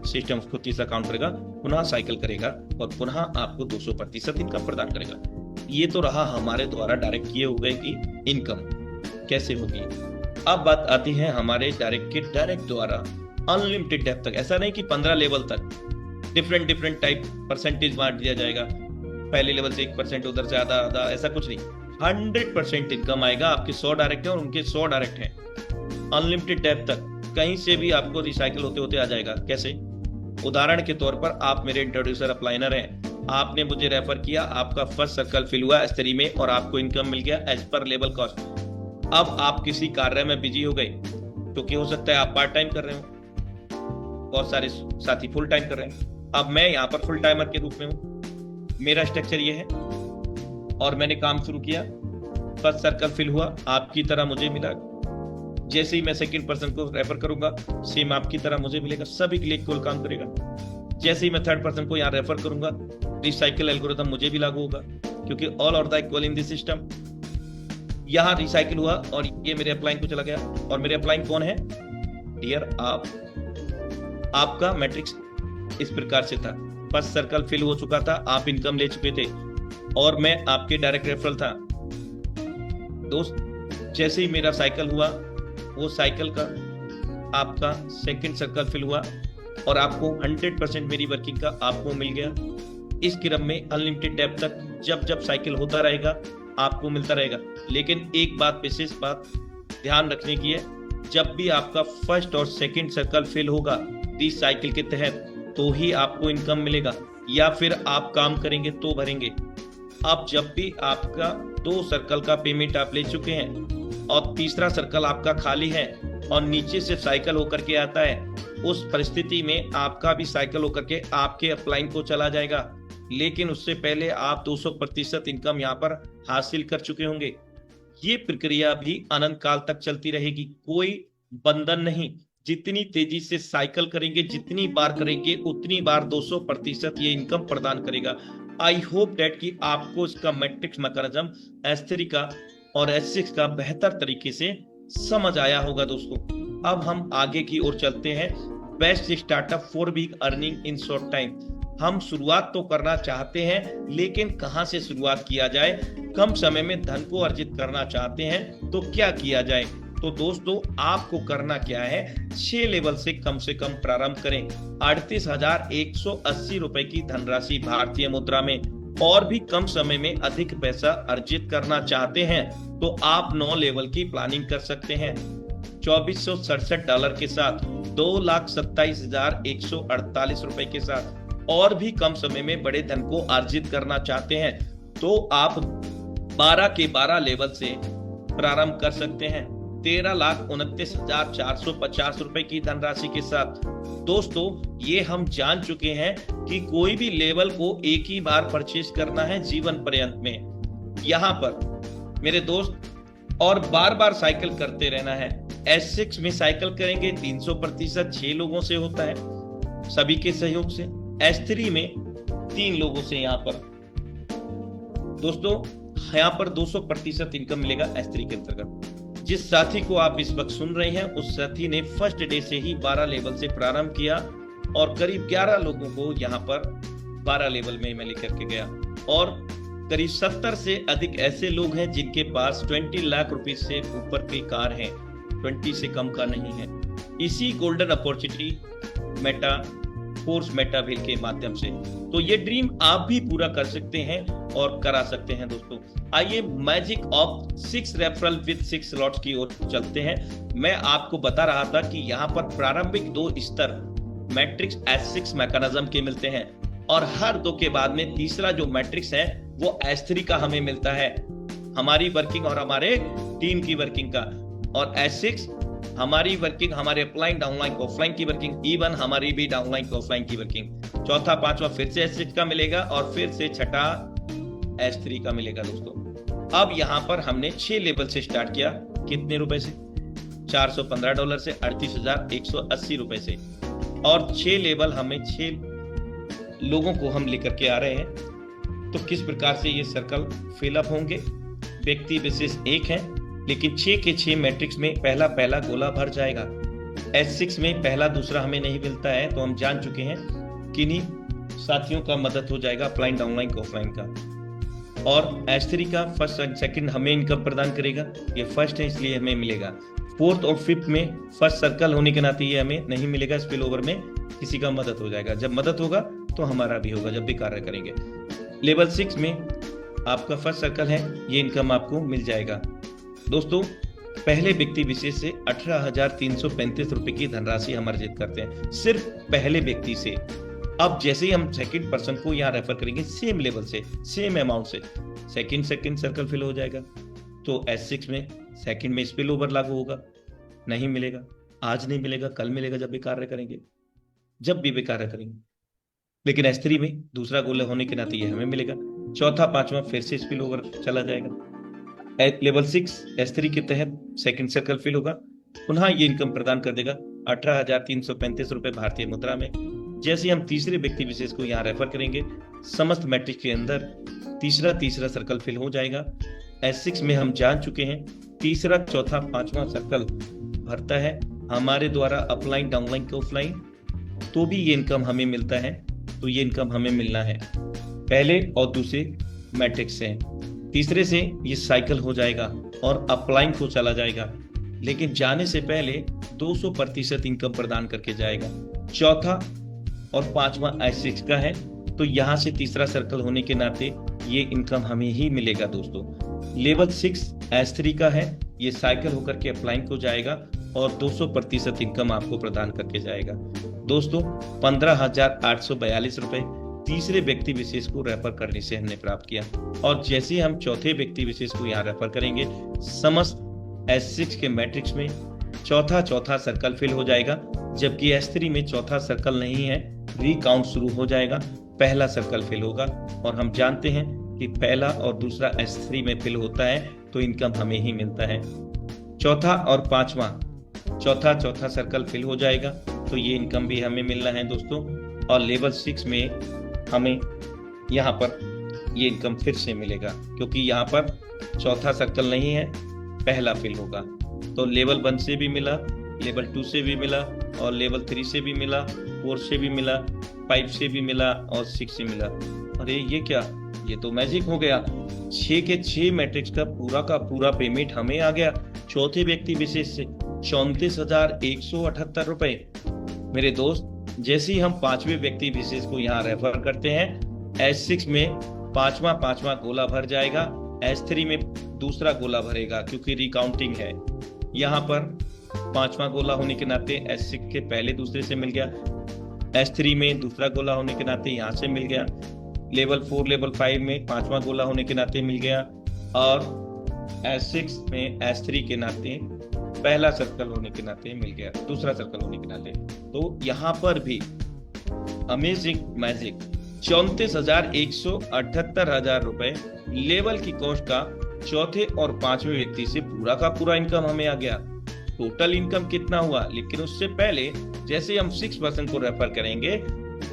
सिस्टम उसको तीसरा काउंट करेगा, पुनः साइकिल करेगा और पुनः आपको 200% इनकम प्रदान करेगा। ये तो रहा हमारे द्वारा डायरेक्ट किए हुए की इनकम कैसे होगी। अब बात आती है हमारे डायरेक्ट द्वारा अनलिमिटेड डेप्थ तक। ऐसा नहीं कि 15 लेवल तक डिफरेंट टाइप परसेंटेज बांट दिया जाएगा, पहले लेवल से 1%, उधर से आधा, ऐसा कुछ नहीं। 100% इनकम आएगा। आपके 100 डायरेक्ट है और उनके 100 डायरेक्ट है। अनलिमिटेड डेप्थ तक कहीं से भी आपको रिसाइकिल होते होते आ जाएगा। कैसे? उदाहरण के तौर पर आप मेरे इंट्रोड्यूसर अपलाइनर हैं, आपने मुझे रेफर किया, आपका फर्स्ट सर्कल फिल हुआ S3 में और आपको इनकम मिल गया एज पर लेवल कॉस्ट। अब आप किसी कार्य में बिजी हो गए, क्योंकि हो सकता है आप पार्ट टाइम कर रहे हो, बहुत सारे साथी फुल टाइम कर रहे हैं। अब मैं यहाँ पर फुल टाइमर के रूप में हूँ। मेरा स्ट्रक्चर ये है और मैंने काम शुरू किया, फर्स्ट सर्कल फिल हुआ, आपकी तरह मुझे मिला। जैसे ही मैं सेकंड पर्सन को रेफर करूंगा, सेम आपकी तरह मुझे मिलेगा, सभी के लिए इक्वल काम करेगा। जैसे ही मैं थर्ड पर्सन को यहाँ रेफर करूंगा, रिसाइकिल एल्गोरिथम मुझे भी लागू होगा, क्योंकि all are the equal in this system. यहाँ रिसाइकिल हुआ और ये मेरे अपलाइन को चला गया। और मेरे अपलाइन कौन है? डियर आपका मैट्रिक्स इस प्रकार से था। फर्स्ट सर्कल फिल हो चुका था, आप इनकम ले चुके थे और मैं आपके डायरेक्ट रेफरल था दोस्त। जैसे ही मेरा साइकिल हुआ, वो साइकिल का आपका सेकंड सर्कल फिल हुआ और आपको 100% मेरी वर्किंग का आपको मिल गया। इस क्रम में अनलिमिटेड डेप्थ तक जब साइकिल होता रहेगा आपको मिलता रहेगा। लेकिन एक बात, विशेष बात ध्यान रखने की है, जब भी आपका फर्स्ट और सेकंड सर्कल फिल होगा इस साइकिल के तहत, तो ही आपको इनकम मिलेगा, या फिर आप काम करेंगे तो भरेंगे। अब जब भी आपका 2 सर्कल का पेमेंट आप ले चुके हैं और तीसरा सर्कल आपका खाली है और नीचे से साइकिल होकर के आता है, उस परिस्थिति में आपका भी साइकिल होकर के आपके अपलाइन को चला जाएगा। लेकिन उससे पहले आप 200% इनकम यहाँ पर हासिल कर चुके होंगे। ये प्रक्रिया भी अनंत काल तक चलती रहेगी, कोई बंधन नहीं, जितनी तेजी से साइकिल करेंगे, जितनी बार करेंगे, उतनी बार 200% ये इनकम प्रदान करेगा। आई होप डेट कि आपको इसका मैट्रिक्स मैकेनिज्म S3 का और S6 का बेहतर तरीके से समझ आया होगा दोस्तों। अब हम आगे की ओर चलते हैं। Best startup for big earning in short time. हम शुरुआत तो करना चाहते हैं, लेकिन कहां से शुरुआत किया जाए? कम समय में धन को अर्जित करना चाहते हैं तो क्या किया जाए? तो दोस्तों, आपको करना क्या है, 6 लेवल से कम प्रारंभ करें। 38,180 रुपए की धनराशि भारतीय मुद्रा में, और भी कम समय में अधिक पैसा अर्जित करना चाहते हैं तो आप 9 लेवल की प्लानिंग कर सकते हैं। $2467 के साथ, 2,27,148 रुपए के साथ, और भी कम समय में बड़े धन को अर्जित करना चाहते हैं तो आप 12 के 12 लेवल से प्रारंभ कर सकते हैं। 13,29,450 रुपए की धनराशि के साथ। दोस्तों, ये हम जान चुके हैं कि कोई भी लेवल को एक ही बार परचेज करना है जीवन पर्यंत में। यहाँ पर मेरे दोस्त, और बार बार साइकिल करते रहना है। S6 में साइकिल करेंगे 300%, 6 लोगों से होता है सभी के सहयोग से। S3 में 3 लोगों से। यहाँ पर दोस्तों, यहाँ पर 200% इनकम मिलेगा S3 के अंतर्गत। जिस साथी को आप इस वक्त सुन रहे हैं, उस साथी ने फर्स्ट डे से ही 12 लेवल से प्रारंभ किया और करीब 11 लोगों को यहाँ पर 12 लेवल में मैं लेकर के गया। और करीब 70 से अधिक ऐसे लोग हैं जिनके पास 20 लाख रुपए से ऊपर की कार है, 20 से कम का नहीं है। इसी गोल्डन अपॉर्चुनिटी मेटा फोर्स मेटाविल के माध्यम से, तो ये ड्रीम आप भी पूरा कर सकते हैं और करा सकते हैं दोस्तों। आइए magic of 6 referral with 6 slots की ओर चलते हैं। मैं आपको बता रहा था कि यहाँ पर प्रारंभिक 2 स्तर मैट्रिक्स S6 मैकेनिज्म के मिलते हैं, और हर 2 के बाद में तीसरा जो मैट्रिक्स है वो S3 का हमें मिलता है, हमारी वर्किंग और हमारे टीम की वर्किंग का। और S6 हमारी वर्किंग, हमारे अपलाइन डाउनलाइन ऑफलाइन की वर्किंग, इवन हमारी भी डाउनलाइन ऑफलाइन की वर्किंग। चौथा पांचवा फिर से S6 का मिलेगा, और फिर से छठा S3 का मिलेगा दोस्तों। अब यहाँ पर हमने 6 लेवल से स्टार्ट किया। कितने रुपए से? $415 से, 38,180 रुपए से। और 6 लेवल हमें 6 लोगों को हम लेकर के आ रहे हैं। तो किस प्रकार से ये सर्कल फिलअप होंगे? व्यक्ति विशेष एक है, लेकिन 6 के 6 मैट्रिक्स में पहला गोला भर जाएगा। S6 में पहला दूसरा हमें नहीं मिलता है, तो हम जान चुके हैं किन्हीं साथियों का मदद हो जाएगा, अपलाइन डाउनलाइन ऑफलाइन का। और S3 का फर्स्ट एंड सेकंड हमें इनकम प्रदान करेगा, ये फर्स्ट है इसलिए हमें मिलेगा। 4th और 5th में फर्स्ट सर्कल होने के नाते ये हमें नहीं मिलेगा, स्पिल ओवर में किसी का मदद हो जाएगा। जब मदद होगा तो हमारा भी होगा, जब भी कार्य करेंगे। लेवल 6 में आपका फर्स्ट सर्कल है, ये इनकम आपको मिल जाएगा दोस्तों। पहले व्यक्ति विशेष से 18,335 रुपए की धनराशि हम अर्जित करते हैं, सिर्फ पहले व्यक्ति से। अब जैसे ही हम सेकंड पर्सन को यहाँ रेफर करेंगे, सेम लेवल से, सेम अमाउंट से, सेकंड सर्कल फिल हो जाएगा। तो S6 में सेकंड में स्पिल ओवर लागू होगा, नहीं मिलेगा, आज नहीं मिलेगा, कल मिलेगा, जब भी कार्य करेंगे, जब भी कार्य करेंगे। लेकिन S3 में दूसरा गोला होने के नाते ये हमें मिलेगा। चौथा पांचवा फिर से स्पिल ओवर चला जाएगा। लेवल 6 S3 के तहत सेकंड सर्कल फिल होगा, पुनः ये इनकम प्रदान कर देगा 18,335 रुपए भारतीय मुद्रा में। जैसे हम तीसरे व्यक्ति विशेष को यहाँ रेफर करेंगे, समस्त मैट्रिक्स के अंदर तीसरा सर्कल फिल हो जाएगा। S6 में हम जान चुके हैं तीसरा चौथा पांचवा सर्कल भरता है हमारे द्वारा अपलाइन डाउनलाइन ऑफलाइन, तो भी ये इनकम हमें मिलता है। तो ये इनकम हमें मिलना है पहले और दूसरे मैट्रिक्स से। तीसरे से ये साइकिल हो जाएगा और अपलाइन को चला जाएगा, लेकिन जाने से पहले 200% इनकम प्रदान करके जाएगा। चौथा और पांचवा S6 का है, तो यहाँ से तीसरा सर्कल होने के नाते ये इनकम हमें ही मिलेगा दोस्तों। लेवल 6 S3 का है, ये साइकिल होकर के अपलाइन को जाएगा और 200% इनकम आपको प्रदान करके जाएगा दोस्तों। 15,842 रुपए तीसरे व्यक्ति विशेष को रेफर करने से हमने प्राप्त किया। और जैसे हम चौथे व्यक्ति विशेष को यहाँ रेफर करेंगे, समस्त S6 के मैट्रिक्स में चौथा सर्कल फिल हो जाएगा, जबकि S3 में चौथा सर्कल नहीं है, रीकाउंट शुरू हो जाएगा, पहला सर्कल फिल होगा। और हम जानते हैं कि पहला और दूसरा S3 में फिल होता है तो इनकम हमें ही मिलता है। चौथा और पांचवा चौथा सर्कल फिल हो जाएगा तो ये इनकम भी हमें मिलना है दोस्तों। और लेवल 6 में हमें यहाँ पर ये इनकम फिर से मिलेगा, क्योंकि यहाँ पर चौथा सर्कल नहीं है, पहला फिल होगा। तो लेवल 1 से भी मिला, लेवल 2 से भी मिला, और लेवल 3 से भी मिला, 4 से भी मिला, 5 से भी मिला, और 6 से मिला। अरे ये क्या, ये तो मैजिक हो गया। 6 के 6 मैट्रिक्स का पूरा पेमेंट हमें आ गया चौथे व्यक्ति विशेष से 34,178 रुपए। मेरे दोस्त, जैसे ही हम 5वें व्यक्ति विशेष को यहाँ रेफर करते हैं, S6 में पांचवा गोला भर जाएगा, S3 में दूसरा गोला भरेगा, क्योंकि रिकाउंटिंग है। यहाँ पर 5वां गोला होने के नाते S6 के पहले दूसरे से मिल गया, S3 में दूसरा गोला होने के नाते यहाँ से मिल गया, लेवल 4 लेवल 5 में 5वां गोला होने के नाते मिल गया, और S6 में S3 के नाते पहला सर्कल होने के नाते मिल गया, दूसरा सर्कल होने के नाते। तो यहाँ पर भी अमेजिंग मैजिक 34,178 रुपए लेवल की कॉस्ट का चौथे और 5वें व्यक्ति से पूरा का पूरा इनकम हमें आ गया। टोटल इनकम कितना हुआ, लेकिन उससे पहले जैसे हम 6 पर्सन को रेफर करेंगे,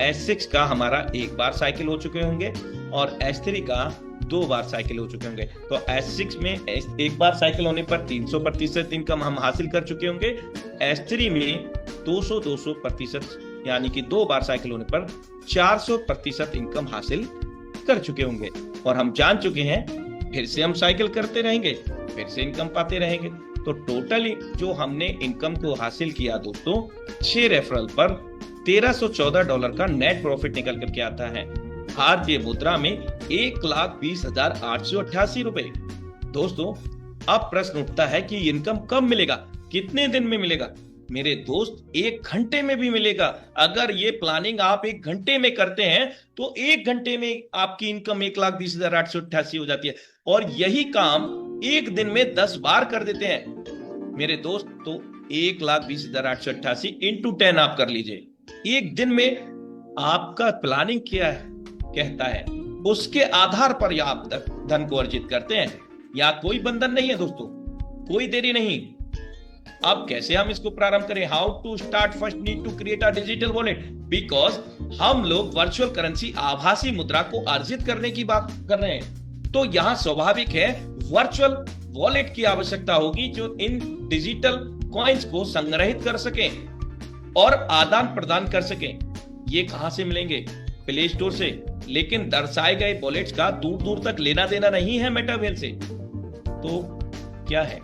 S6 का हमारा एक बार साइकिल हो चुके होंगे और S3 का 2 बार साइकिल हो चुके होंगे। तो S6 में एक बार साइकिल होने पर 300% इनकम हम हासिल कर चुके होंगे, S3 में 200% यानी कि 2 बार साइकिल होने पर 400% इनकम हासिल कर चुके होंगे। और हम जान चुके हैं फिर से हम साइकिल करते रहेंगे, फिर से इनकम पाते रहेंगे। तो टोटल जो हमने इनकम को हासिल किया दोस्तों, 6 रेफरल पर $1,314 का नेट प्रॉफिट निकल करके आता है भारतीय मुद्रा में 1,20,888 रुपए। दोस्तों, अब प्रश्न उठता है कि इनकम कब मिलेगा, कितने दिन में मिलेगा? मेरे दोस्त, 1 घंटे में भी मिलेगा। अगर ये प्लानिंग आप 1 घंटे में करते हैं तो 1 घंटे में आपकी इनकम 1,20,888 हो जाती है। और यही काम 1 दिन में 10 बार कर देते हैं मेरे दोस्त, तो 1,20,888 इंटू 10 आप कर लीजिए। 1 दिन में आपका प्लानिंग क्या है कहता है, उसके आधार पर आप धन को अर्जित करते हैं। यहाँ कोई बंधन नहीं है दोस्तों, कोई देरी नहीं। अब कैसे हम इसको प्रारंभ करें? How to start? First need to create a digital wallet, because हम लोग वर्चुअल करेंसी आभासी मुद्रा को अर्जित करने की बात कर रहे हैं। तो यहां स्वाभाविक है वर्चुअल वॉलेट की आवश्यकता होगी जो इन डिजिटल कॉइन्स को संग्रहित कर सके और आदान प्रदान कर सके। ये कहां से मिलेंगे? प्ले स्टोर से। लेकिन दर्शाए गए वॉलेट्स का दूर दूर तक लेना देना नहीं है मेटावेल से। तो क्या है?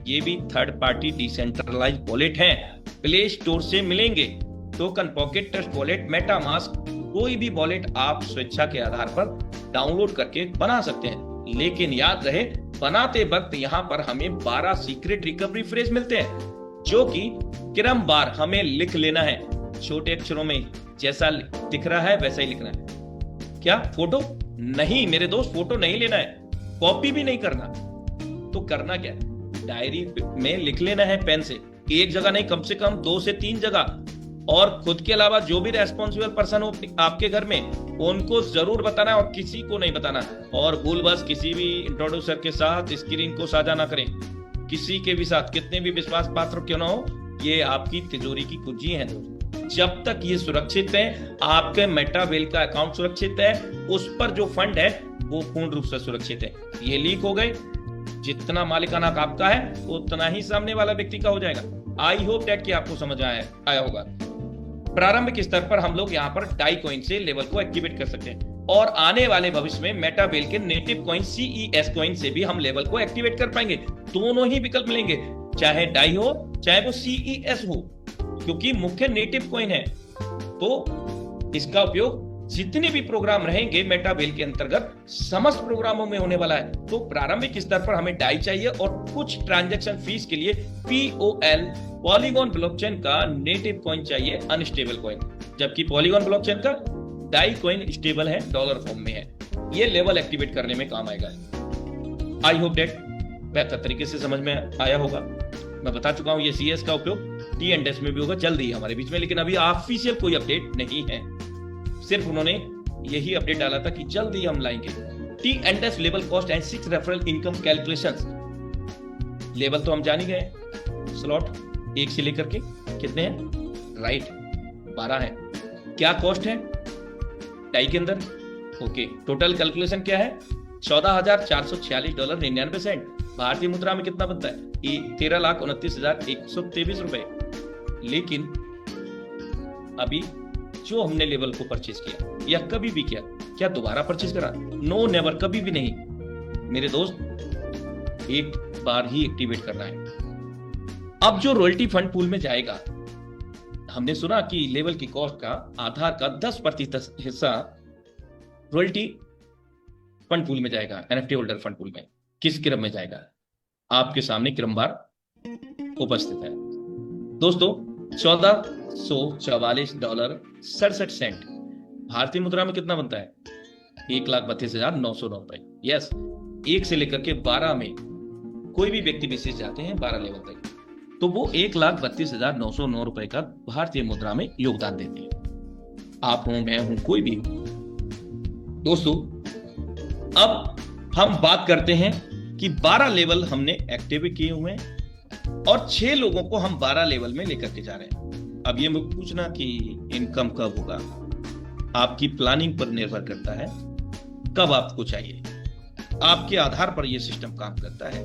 ये भी थर्ड पार्टी डिसेंट्रलाइज वॉलेट हैं, प्ले स्टोर से मिलेंगे। Token, pocket trust wallet, MetaMask, कोई भी वॉलेट आप स्वेच्छा के आधार पर डाउनलोड करके बना सकते हैं। लेकिन याद रहे, बनाते वक्त यहाँ पर हमें 12 सीक्रेट रिकवरी फ्रेज मिलते हैं, जो कि क्रमवार हमें लिख लेना है छोटे अक्षरों में। जैसा दिख रहा है वैसा ही लिखना है। क्या फोटो नहीं मेरे दोस्त, फोटो नहीं लेना है, कॉपी भी नहीं करना। तो करना क्या है? डायरी में लिख लेना है पेन से, एक जगह नहीं, कम से कम 2 से 3 जगह। और खुद के अलावा जो भी रेस्पॉन्सिबल पर्सन हो आपके घर में, उनको जरूर बताना है और किसी को नहीं बताना। और भूल बस किसी भी इंट्रोड्यूसर के साथ स्क्रीन को साझा ना करें, किसी के भी साथ, कितने भी विश्वास पात्र क्यों ना हो। ये आपकी तिजोरी की कुंजी है दोस्तों। जब तक ये सुरक्षित है, आपके मेटावेल का अकाउंट सुरक्षित है, उस पर जो फंड है वो पूर्ण रूप से सुरक्षित है। ये लीक हो गए, जितना मालिकाना आपका है उतना ही सामने वाला व्यक्ति का हो जाएगा। आई होप दैट कि आपको समझ आया होगा। प्रारंभिक स्तर पर हम लोग यहाँ पर डाई कॉइन से लेवल को एक्टिवेट कर सकते हैं, और आने वाले भविष्य में मेटावेल के नेटिव कॉइन CES कॉइन से भी हम लेवल को एक्टिवेट कर पाएंगे। दोनों ही विकल्प मिलेंगे, चाहे डाई हो चाहे वो CES हो, क्योंकि मुख्य नेटिव कॉइन है। तो इसका उपयोग जितने भी प्रोग्राम रहेंगे मेटावेल के अंतर्गत समस्त प्रोग्रामों में होने वाला है। तो प्रारंभिक स्तर पर हमें डाई चाहिए और कुछ ट्रांजैक्शन फीस के लिए POL पॉलीगॉन ब्लॉकचेन का नेटिव कॉइन चाहिए, अनस्टेबल कॉइन, जबकि पॉलीगॉन ब्लॉकचेन का डाई कॉइन स्टेबल है, डॉलर फॉर्म में है। ये लेवल एक्टिवेट करने में काम आएगा। आई होप दैट बेहतर तरीके से समझ में आया होगा। मैं बता चुका हूं ये CS का उपयोग T&S में भी होगा जल्दी हमारे बीच में, लेकिन अभी ऑफिशियल कोई अपडेट नहीं है। सिर्फ उन्होंने यही अपडेट डाला था कि जल्दी हम लाएंगे। T&S level cost and 6 referral income calculations. Level तो हम जान ही गए, स्लॉट एक से लेकर के कितने हैं? राइट, 12 है। क्या कॉस्ट है टाई के अंदर? ओके, टोटल कैलकुलेशन क्या है? $14,446.99। भारतीय मुद्रा में कितना बनता है? 13,29,123 रुपए। लेकिन अभी जो हमने लेवल को परचेज किया या कभी भी किया, क्या दोबारा परचेज करा? नो, नेवर, कभी भी नहीं मेरे दोस्त। एक बार ही एक्टिवेट करना है। अब जो रॉयल्टी फंड पूल में जाएगा, हमने सुना कि लेवल की कॉस्ट का आधार का 10% हिस्सा रॉयल्टी फंड पूल में जाएगा, एनएफटी होल्डर फंड पूल में। किस क्रम में जाएगा? आपके सामने क्रमवार उपस्थित है दोस्तों। $1444.67। भारतीय मुद्रा में कितना बनता है? 1,32,909 रुपए। यस, 1 से लेकर के 12 में कोई भी व्यक्ति विशेष जाते हैं 12 लेवल तक, तो वो 1,32,909 रुपए का भारतीय मुद्रा में योगदान देते हैं। आप हो, मैं हूं, कोई भी हो। दोस्तों, अब हम बात करते हैं कि 12 लेवल हमने एक्टिव किए हुए हैं और 6 लोगों को हम 12 लेवल में लेकर के जा रहे हैं। अब ये मुझे पूछना कि इनकम कब होगा, आपकी प्लानिंग पर निर्भर करता है कब आपको चाहिए। आपके आधार पर यह सिस्टम काम करता है,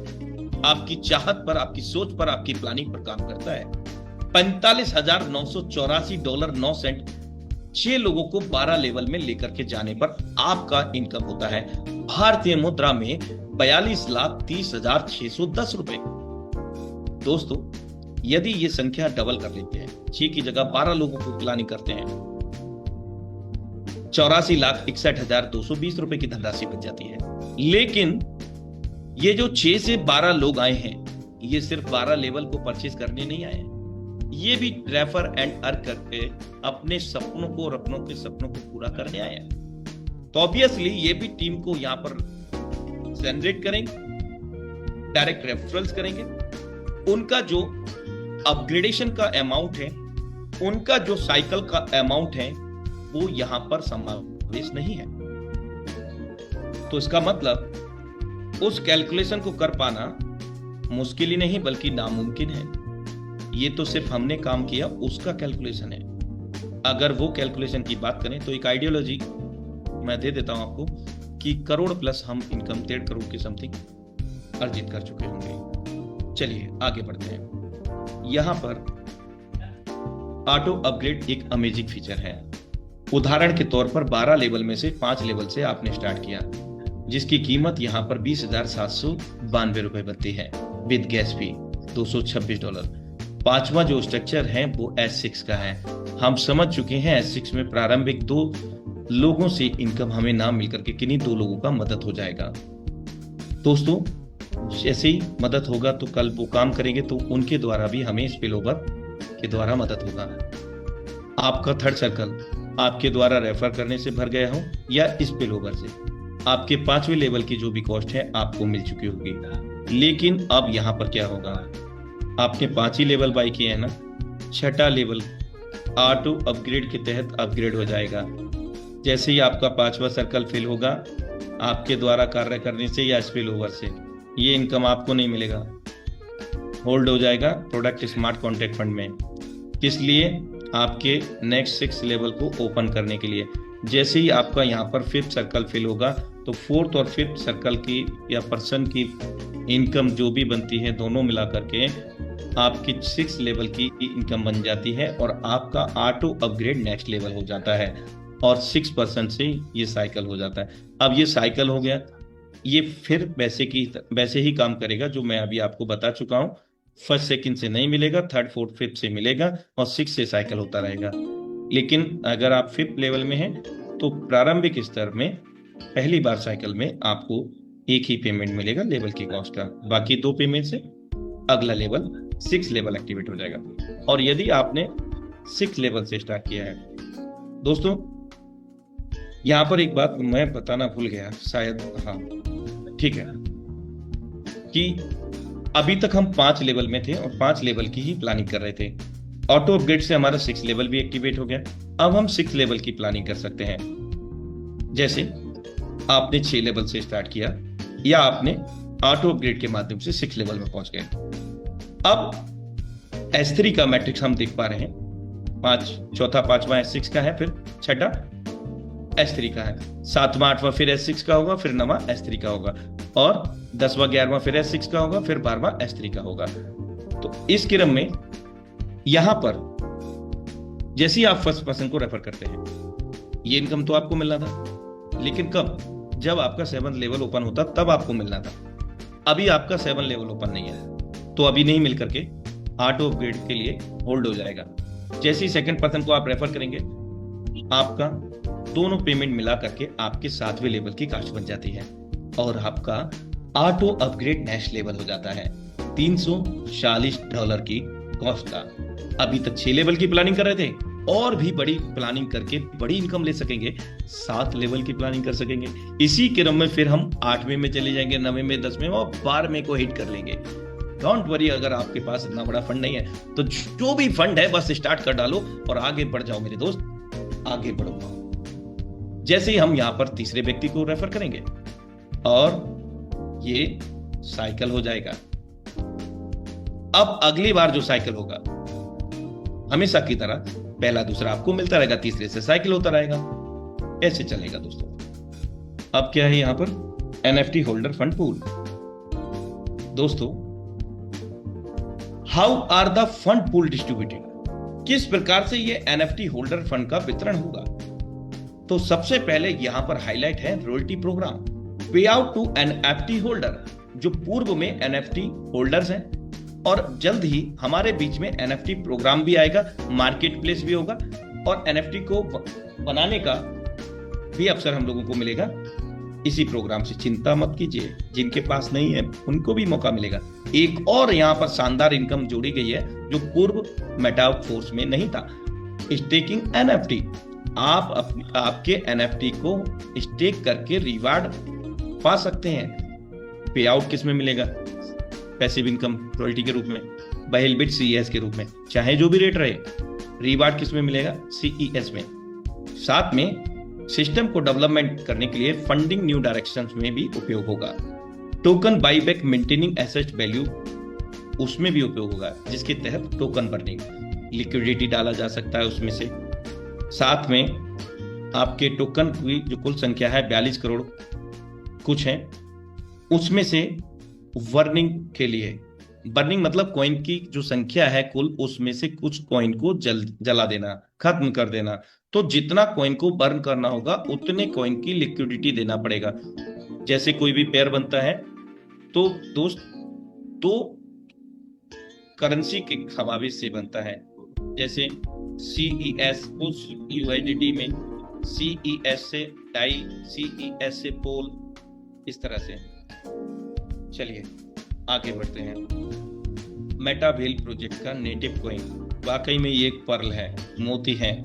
आपकी चाहत पर, आपकी सोच पर, आपकी प्लानिंग पर काम करता है। $45,984.09 6 लोगों को 12 लेवल में लेकर के जाने पर आपका इनकम होता है भारतीय मुद्रा में 42,30,610 रुपए। दोस्तों, यदि ये संख्या डबल कर लेते हैं, 6 की जगह 12 लोगों को प्लानिंग करते हैं, 84,61,220 रुपए की धनराशि बच जाती है। लेकिन ये जो 6 से 12 लोग आए हैं, ये सिर्फ 12 लेवल को परचेज करने नहीं आए हैं, ये भी रेफर एंड अर्न करके अपने सपनों को और अपनों के सपनों को पूरा करने आए हैं। तो ऑब्वियसली ये भी टीम को यहां पर जनरेट करेंगे, डायरेक्ट रेफरल्स करेंगे। उनका जो अपग्रेडेशन का अमाउंट है, उनका जो साइकिल का अमाउंट है, वो यहां पर समावेश नहीं है। तो इसका मतलब उस कैलकुलेशन को कर पाना मुश्किल ही नहीं बल्कि नामुमकिन है। ये तो सिर्फ हमने काम किया उसका कैलकुलेशन है। अगर वो कैलकुलेशन की बात करें तो एक आइडियोलॉजी मैं दे देता हूं आपको कि करोड़ प्लस हम इनकम 1.5 करोड़ की समथिंग अर्जित कर चुके होंगे। चलिए आगे बढ़ते हैं। यहां पर ऑटो अपग्रेड एक अमेजिंग फीचर है। उदाहरण के तौर पर 12 लेवल में से 5 लेवल से आपने स्टार्ट किया, जिसकी कीमत यहां पर $20,792 रुपए बनती है विद गैस फी $226। पांचवा जो स्ट्रक्चर है वो S6 का है। हम समझ चुके हैं S6 में प्रारंभिक 2 लोगों से इनकम हमें ना मिलकर के किन्हीं 2 लोगों का मदद हो जाएगा। दोस्तों, जैसे ही मदद होगा तो कल वो काम करेंगे तो उनके द्वारा भी हमें स्पिल ओवर के द्वारा मदद होगा। आपका थर्ड सर्कल आपके द्वारा रेफर करने से भर गया हो या स्पिल ओवर से, आपके 5वें लेवल की जो भी कॉस्ट है आपको मिल चुकी होगी। लेकिन अब यहाँ पर क्या होगा, आपने 5 ही लेवल बाई किए हैं ना, 6ठा लेवल ऑटो अपग्रेड के तहत अपग्रेड हो जाएगा। जैसे ही आपका 5वां सर्कल फिल होगा, आपके द्वारा कार्य करने से या स्पिल ओवर से, ये इनकम आपको नहीं मिलेगा, होल्ड हो जाएगा प्रोडक्ट स्मार्ट कॉन्ट्रैक्ट फंड में। इसलिए आपके नेक्स्ट 6 लेवल को ओपन करने के लिए जैसे ही आपका यहाँ पर 5th सर्कल फिल होगा तो 4th और 5th सर्कल की या पर्सन की इनकम जो भी बनती है दोनों मिला करके आपकी 6 लेवल की इनकम बन जाती है और आपका ऑटो अपग्रेड नेक्स्ट लेवल हो जाता है और 6% से ये साइकिल हो जाता है। अब ये साइकिल हो गया, ये फिर वैसे ही काम करेगा जो मैं अभी आपको बता चुका हूँ। 1st 2nd से नहीं मिलेगा, 3rd 4th 5th से मिलेगा और 6 से साइकिल होता रहेगा। लेकिन अगर आप 5th लेवल में हैं तो प्रारंभिक स्तर में पहली बार साइकिल में आपको एक ही पेमेंट मिलेगा लेवल की कॉस्ट का, बाकी 2 पेमेंट से अगला लेवल 6 लेवल एक्टिवेट हो जाएगा। और यदि आपने 6 लेवल से स्टार्ट किया है, दोस्तों यहाँ पर एक बात मैं बताना भूल गया शायद, हाँ ठीक है, कि अभी तक हम 5 लेवल में थे और 5 लेवल की ही प्लानिंग कर रहे थे। ऑटो अपग्रेड से हमारा 6 लेवल भी एक्टिवेट हो गया। अब हम 6 लेवल की प्लानिंग कर सकते हैं। जैसे आपने 6 लेवल से स्टार्ट किया या आपने ऑटो अपग्रेड के माध्यम से 6 लेवल में पहुंच गए। अब S3 का मैट्रिक्स हम देख पा रहे हैं। चौथा पांचवा S6 का है, फिर छठा S3 का है, सातवां आठवां फिर S6 का होगा, फिर नवा S3 का होगा, और 10वां 11वां फिर S6 का होगा, फिर 12वां S3 का होगा। तो इस क्रम में यहां पर जैसे ही आप फर्स्ट पर्सन को रेफर करते हैं, ये इनकम तो आपको मिलना था, लेकिन कब? जब आपका 7 लेवल ओपन होता तब आपको मिलना था। अभी आपका 7 लेवल ओपन नहीं है, तो अभी नहीं मिल करके ऑटो अपग्रेड के लिए होल्ड हो जाएगा। जैसे ही सेकंड पर्सन को आप रेफर करेंगे, आपका दोनों पेमेंट मिला करके आपके 7वें लेवल की कास्ट बन जाती है और आपका ऑटो अपग्रेड नेक्स्ट लेवल हो जाता है $340 की कॉस्ट का। अभी तक 6 लेवल की प्लानिंग कर रहे थे, और भी बड़ी प्लानिंग करके बड़ी इनकम ले सकेंगे, 7 लेवल की प्लानिंग कर सकेंगे। इसी क्रम में फिर हम 8वें में चले जाएंगे, 9वें में, 10वें में और 12वें को हिट कर लेंगे। डोंट वरी, अगर आपके पास इतना बड़ा फंड नहीं है तो जो भी फंड है बस स्टार्ट कर डालो और आगे बढ़ जाओ मेरे दोस्त, आगे बढ़ो। जैसे ही हम यहां पर तीसरे व्यक्ति को रेफर करेंगे और ये साइकिल हो जाएगा। अब अगली बार जो साइकिल होगा, हमेशा की तरह पहला दूसरा आपको मिलता रहेगा, तीसरे से साइकिल होता रहेगा, ऐसे चलेगा दोस्तों। अब क्या है यहां पर? NFT holder fund pool. दोस्तों, how are the fund pool distributed? किस प्रकार से ये NFT होल्डर फंड का वितरण होगा? तो सबसे पहले यहां पर हाईलाइट है रॉयल्टी प्रोग्राम, पे आउट टू NFT होल्डर, जो पूर्व में NFT होल्डर्स हैं, और जल्द ही हमारे बीच में NFT प्रोग्राम भी आएगा, मार्केट प्लेस भी होगा, और NFT को बनाने का भी अवसर हम लोगों को मिलेगा इसी प्रोग्राम से। चिंता मत कीजिए, जिनके पास नहीं है उनको भी मौका मिलेगा। एक और यहाँ पर शानदार इनकम जोड़ी गई है जो पूर्व मेटाफोर्स में नहीं था, स्टेकिंग NFT। आप आपके NFT को स्टेक करके रिवार्ड पा सकते हैं। पे आउट किस में मिलेगा? पैसिव इनकम रॉयल्टी के रूप में, बाइलबिट CES के रूप में, चाहे जो भी रेट रहे। रिवार्ड किस में मिलेगा? CES में। साथ में सिस्टम को डेवलपमेंट करने के लिए फंडिंग न्यू डायरेक्शंस में भी उपयोग होगा। Token buyback maintaining asset value, उसमें भी उपयोग होगा, जिसके तहत टोकन बर्निंग, लिक्विडिटी डाला जा सकता है उसमें से। साथ में आपके टोकन की जो कुल संख्या है 42 करोड़ कुछ है, उसमें से बर्निंग के लिए, बर्निंग मतलब कॉइन की जो संख्या है कुल, उसमें से कुछ कॉइन को जला देना, खत्म कर देना। तो जितना कॉइन को बर्न करना होगा उतने कॉइन की लिक्विडिटी देना पड़ेगा। जैसे कोई भी पेयर बनता है तो दोस्त, तो करेंसी के समावेश से बनता है। जैसे CES उस USDT में, CES से डाई, CES से पोल, इस तरह से। चलिए आगे बढ़ते हैं। मेटावेल प्रोजेक्ट का नेटिव कॉइन, वाकई में ये एक पर्ल है, मोती है।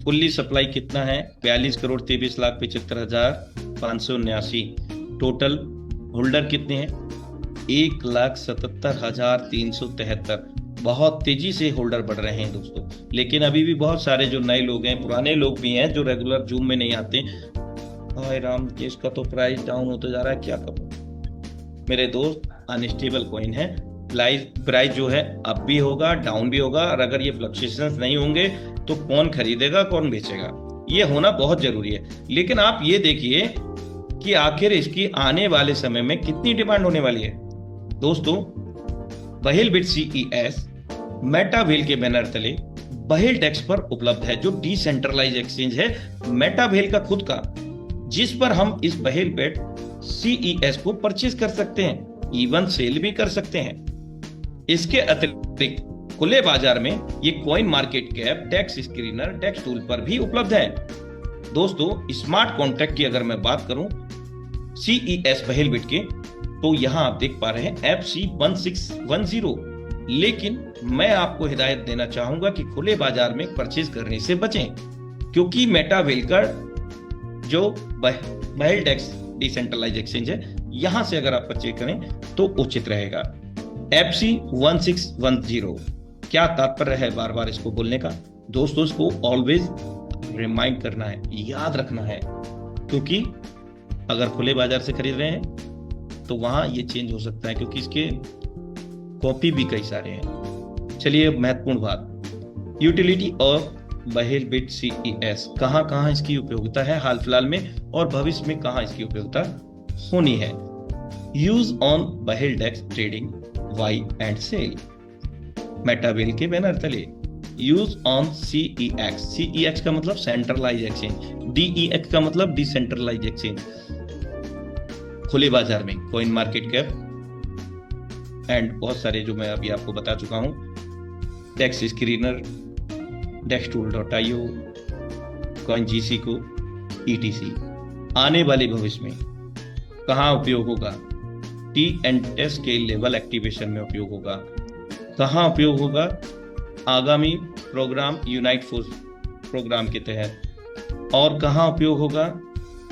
फुल्ली सप्लाई कितना है? 42,23,75,579। टोटल होल्डर कितने हैं? 1,77,373। बहुत तेजी से होल्डर बढ़ रहे हैं दोस्तों, लेकिन अभी भी बहुत सारे जो नए लोग हैं, पुराने लोग भी हैं जो रेगुलर जूम में नहीं आते। हाय राम, इसका तो प्राइस डाउन होता जा रहा है, क्या करूं मेरे दोस्त? अनस्टेबल कॉइन है, प्राइस जो है अप भी होगा डाउन भी होगा, और अगर ये फ्लक्चुएशंस नहीं होंगे तो कौन खरीदेगा कौन बेचेगा, ये होना बहुत जरूरी है। लेकिन आप ये देखिए कि आखिर इसकी आने वाले समय में कितनी डिमांड होने वाली है। दोस्तों, बाइलबिट CES मेटावेल के बैनर तले बाइल डेक्स पर उपलब्ध है, जो डिसेंट्रलाइज एक्सचेंज है मेटावेल का खुद का, जिस पर हम इस बाइलबिट CES को परचेज कर सकते हैं, इवन सेल भी कर सकते हैं। इसके अतिरिक्त खुले बाजार में ये कॉइन मार्केट कैप, डेक्स स्क्रीनर, डेक्स टूल पर भी उपलब्ध है। दोस्तों, स्मार्ट कॉन्ट्रैक्ट की अगर मैं बात करूं CES बाइलबिट के, तो यहां आप देख पा रहे हैं FC1610। लेकिन मैं आपको हिदायत देना चाहूंगा कि खुले बाजार में परचेज करने से बचें, क्योंकि मेटावेल का जो बाइल डेक्स डिसेंट्रलाइज एक्सचेंज है, यहां से अगर आप परचेज करें तो उचित रहेगा। FC1610, क्या तात्पर्य है बार बार इसको बोलने का? दोस्तों, इसको ऑलवेज रिमाइंड करना है, याद रखना है, क्योंकि अगर खुले बाजार से खरीद रहे हैं तो वहां ये चेंज हो सकता है, क्योंकि इसके कॉपी भी कई सारे हैं। चलिए महत्वपूर्ण बात, utility of Bahel bit CES, कहाँ कहाँ इसकी उपयोगिता है हाल फिलहाल में और भविष्य में कहाँ इसकी उपयोगिता होनी है। Use on whale dex trading buy and sell, Metawhale के बैनर तले। यूज ऑन CEX का मतलब सेंट्रलाइज एक्सचेंज, DEX का मतलब डिसेंट्रलाइज एक्सचेंज, खुले बाजार में, कॉइन मार्केट कैप एंड बहुत सारे जो मैं अभी आपको बता चुका हूं, डेक्स स्क्रीनर, dextool.io, CoinGC को, ETC। आने वाले भविष्य में कहाँ उपयोग होगा? T&S के लेवल एक्टिवेशन में उपयोग होगा। कहाँ उपयोग होगा? आगामी प्रोग्राम यूनाइट फोर्स प्रोग्राम के तहत। और कहाँ उपयोग होगा?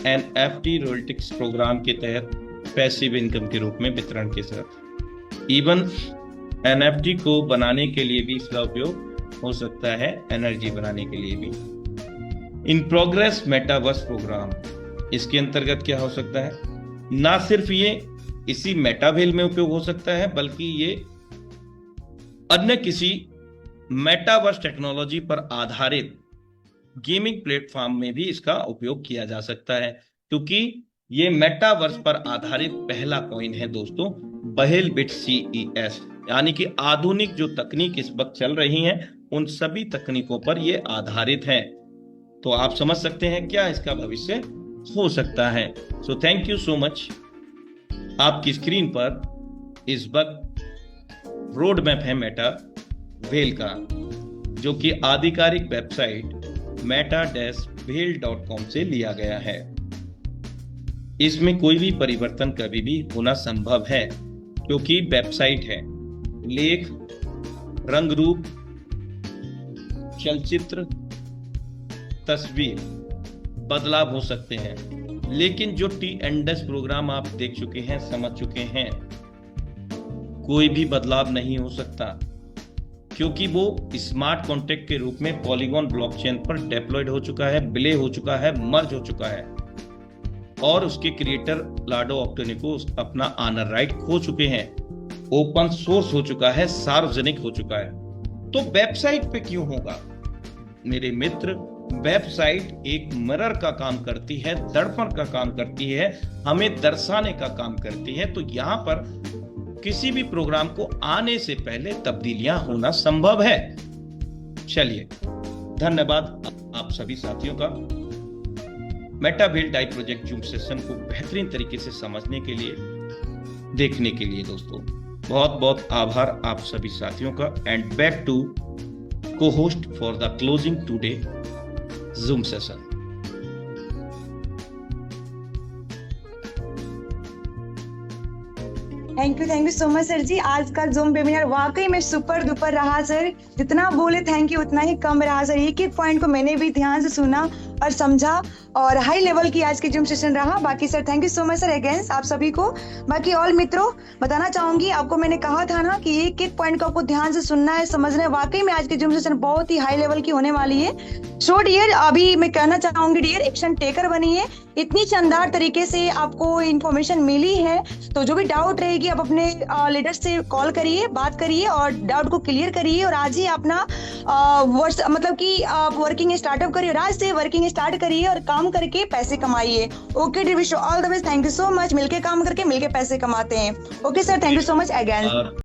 NFT रोयल्टिक्स प्रोग्राम के तहत पैसिव इनकम के रूप में वितरण के साथ। इवन NFT को बनाने के लिए भी इसका उपयोग हो सकता है, एनर्जी बनाने के लिए भी। इन प्रोग्रेस मेटावर्स प्रोग्राम, इसके अंतर्गत क्या हो सकता है? ना सिर्फ ये इसी मेटावेल में उपयोग हो सकता है, बल्कि ये अन्य किसी मेटावर्स टेक्नोलॉजी पर आधारित गेमिंग प्लेटफॉर्म में भी इसका उपयोग किया जा सकता है, क्योंकि ये मेटावर्स पर आधारित पहला कॉइन है दोस्तों, बहेल बिट CES। यानी कि आधुनिक जो तकनीक इस वक्त चल रही हैं, उन सभी तकनीकों पर ये आधारित है। तो आप समझ सकते हैं क्या इसका भविष्य हो सकता है। So thank you so much. आपकी स्क्रीन पर इस वक्त रोड मैप है मेटावेल का, जो कि आधिकारिक वेबसाइट meta-veil.com से लिया गया है। इसमें कोई भी परिवर्तन कभी भी होना संभव है, क्योंकि वेबसाइट है। लेख, रंग रूप, चलचित्र, तस्वीर बदलाव हो सकते हैं, लेकिन जो T&S प्रोग्राम आप देख चुके हैं, समझ चुके हैं, कोई भी बदलाव नहीं हो सकता, क्योंकि वो स्मार्ट कॉन्ट्रैक्ट के रूप में पॉलीगॉन ब्लॉकचेन पर डेप्लॉयड हो चुका है, विलय हो चुका है, मर्ज हो चुका है, और उसके क्रिएटर लाडो ऑक्टेनिको अपना ऑनर राइट खो चुके हैं, ओपन सोर्स हो चुका है, सार्वजनिक हो चुका है। तो वेबसाइट पे क्यों होगा मेरे मित्र? वेबसाइट एक मिरर का काम करती है, दर्पण का काम करती है, हमें दर्शाने का काम करती है। तो यहाँ पर किसी भी प्रोग्राम को आने से पहले तब्दीलियां होना संभव है। चलिए, धन्यवाद आप सभी साथियों का मेटावेल टाइप प्रोजेक्ट जूम सेशन को बेहतरीन तरीके से समझने के लिए, देखने के लिए दोस्तों बहुत बहुत आभार आप सभी साथियों का। And back to co-host for the closing today Zoom session. Thank you so much sir ji. आज का जूम वेबिनार वाकई में सुपर डुपर रहा सर। जितना बोले थैंक यू उतना ही कम रहा सर। एक एक पॉइंट को मैंने भी ध्यान से सुना और समझा, और हाई लेवल की आज की जूम सेशन रहा। बाकी sir thank you so much sir again आप सभी को। बाकी ऑल मित्रों बताना चाहूंगी, आपको मैंने कहा था ना कि एक एक पॉइंट को आपको ध्यान से सुनना है, समझना है। वाकई में आज की जूम सेशन बहुत ही हाई लेवल की होने वाली है। सो डियर, अभी मैं कहना चाहूंगी डियर, एक्शन टेकर बनिए। इतनी शानदार तरीके से आपको इन्फॉर्मेशन मिली है, तो जो भी डाउट रहेगी आप अपने लीडर से कॉल करिए, बात करिए और डाउट को क्लियर करिए। और आज ही अपना मतलब कि आप वर्किंग स्टार्टअप करिए, और आज से वर्किंग स्टार्ट करिए और काम करके पैसे कमाइए। Okay dear, wish you all the best. Thank you so much. मिलके काम करके मिलके पैसे कमाते हैं। Okay sir, thank you so much again.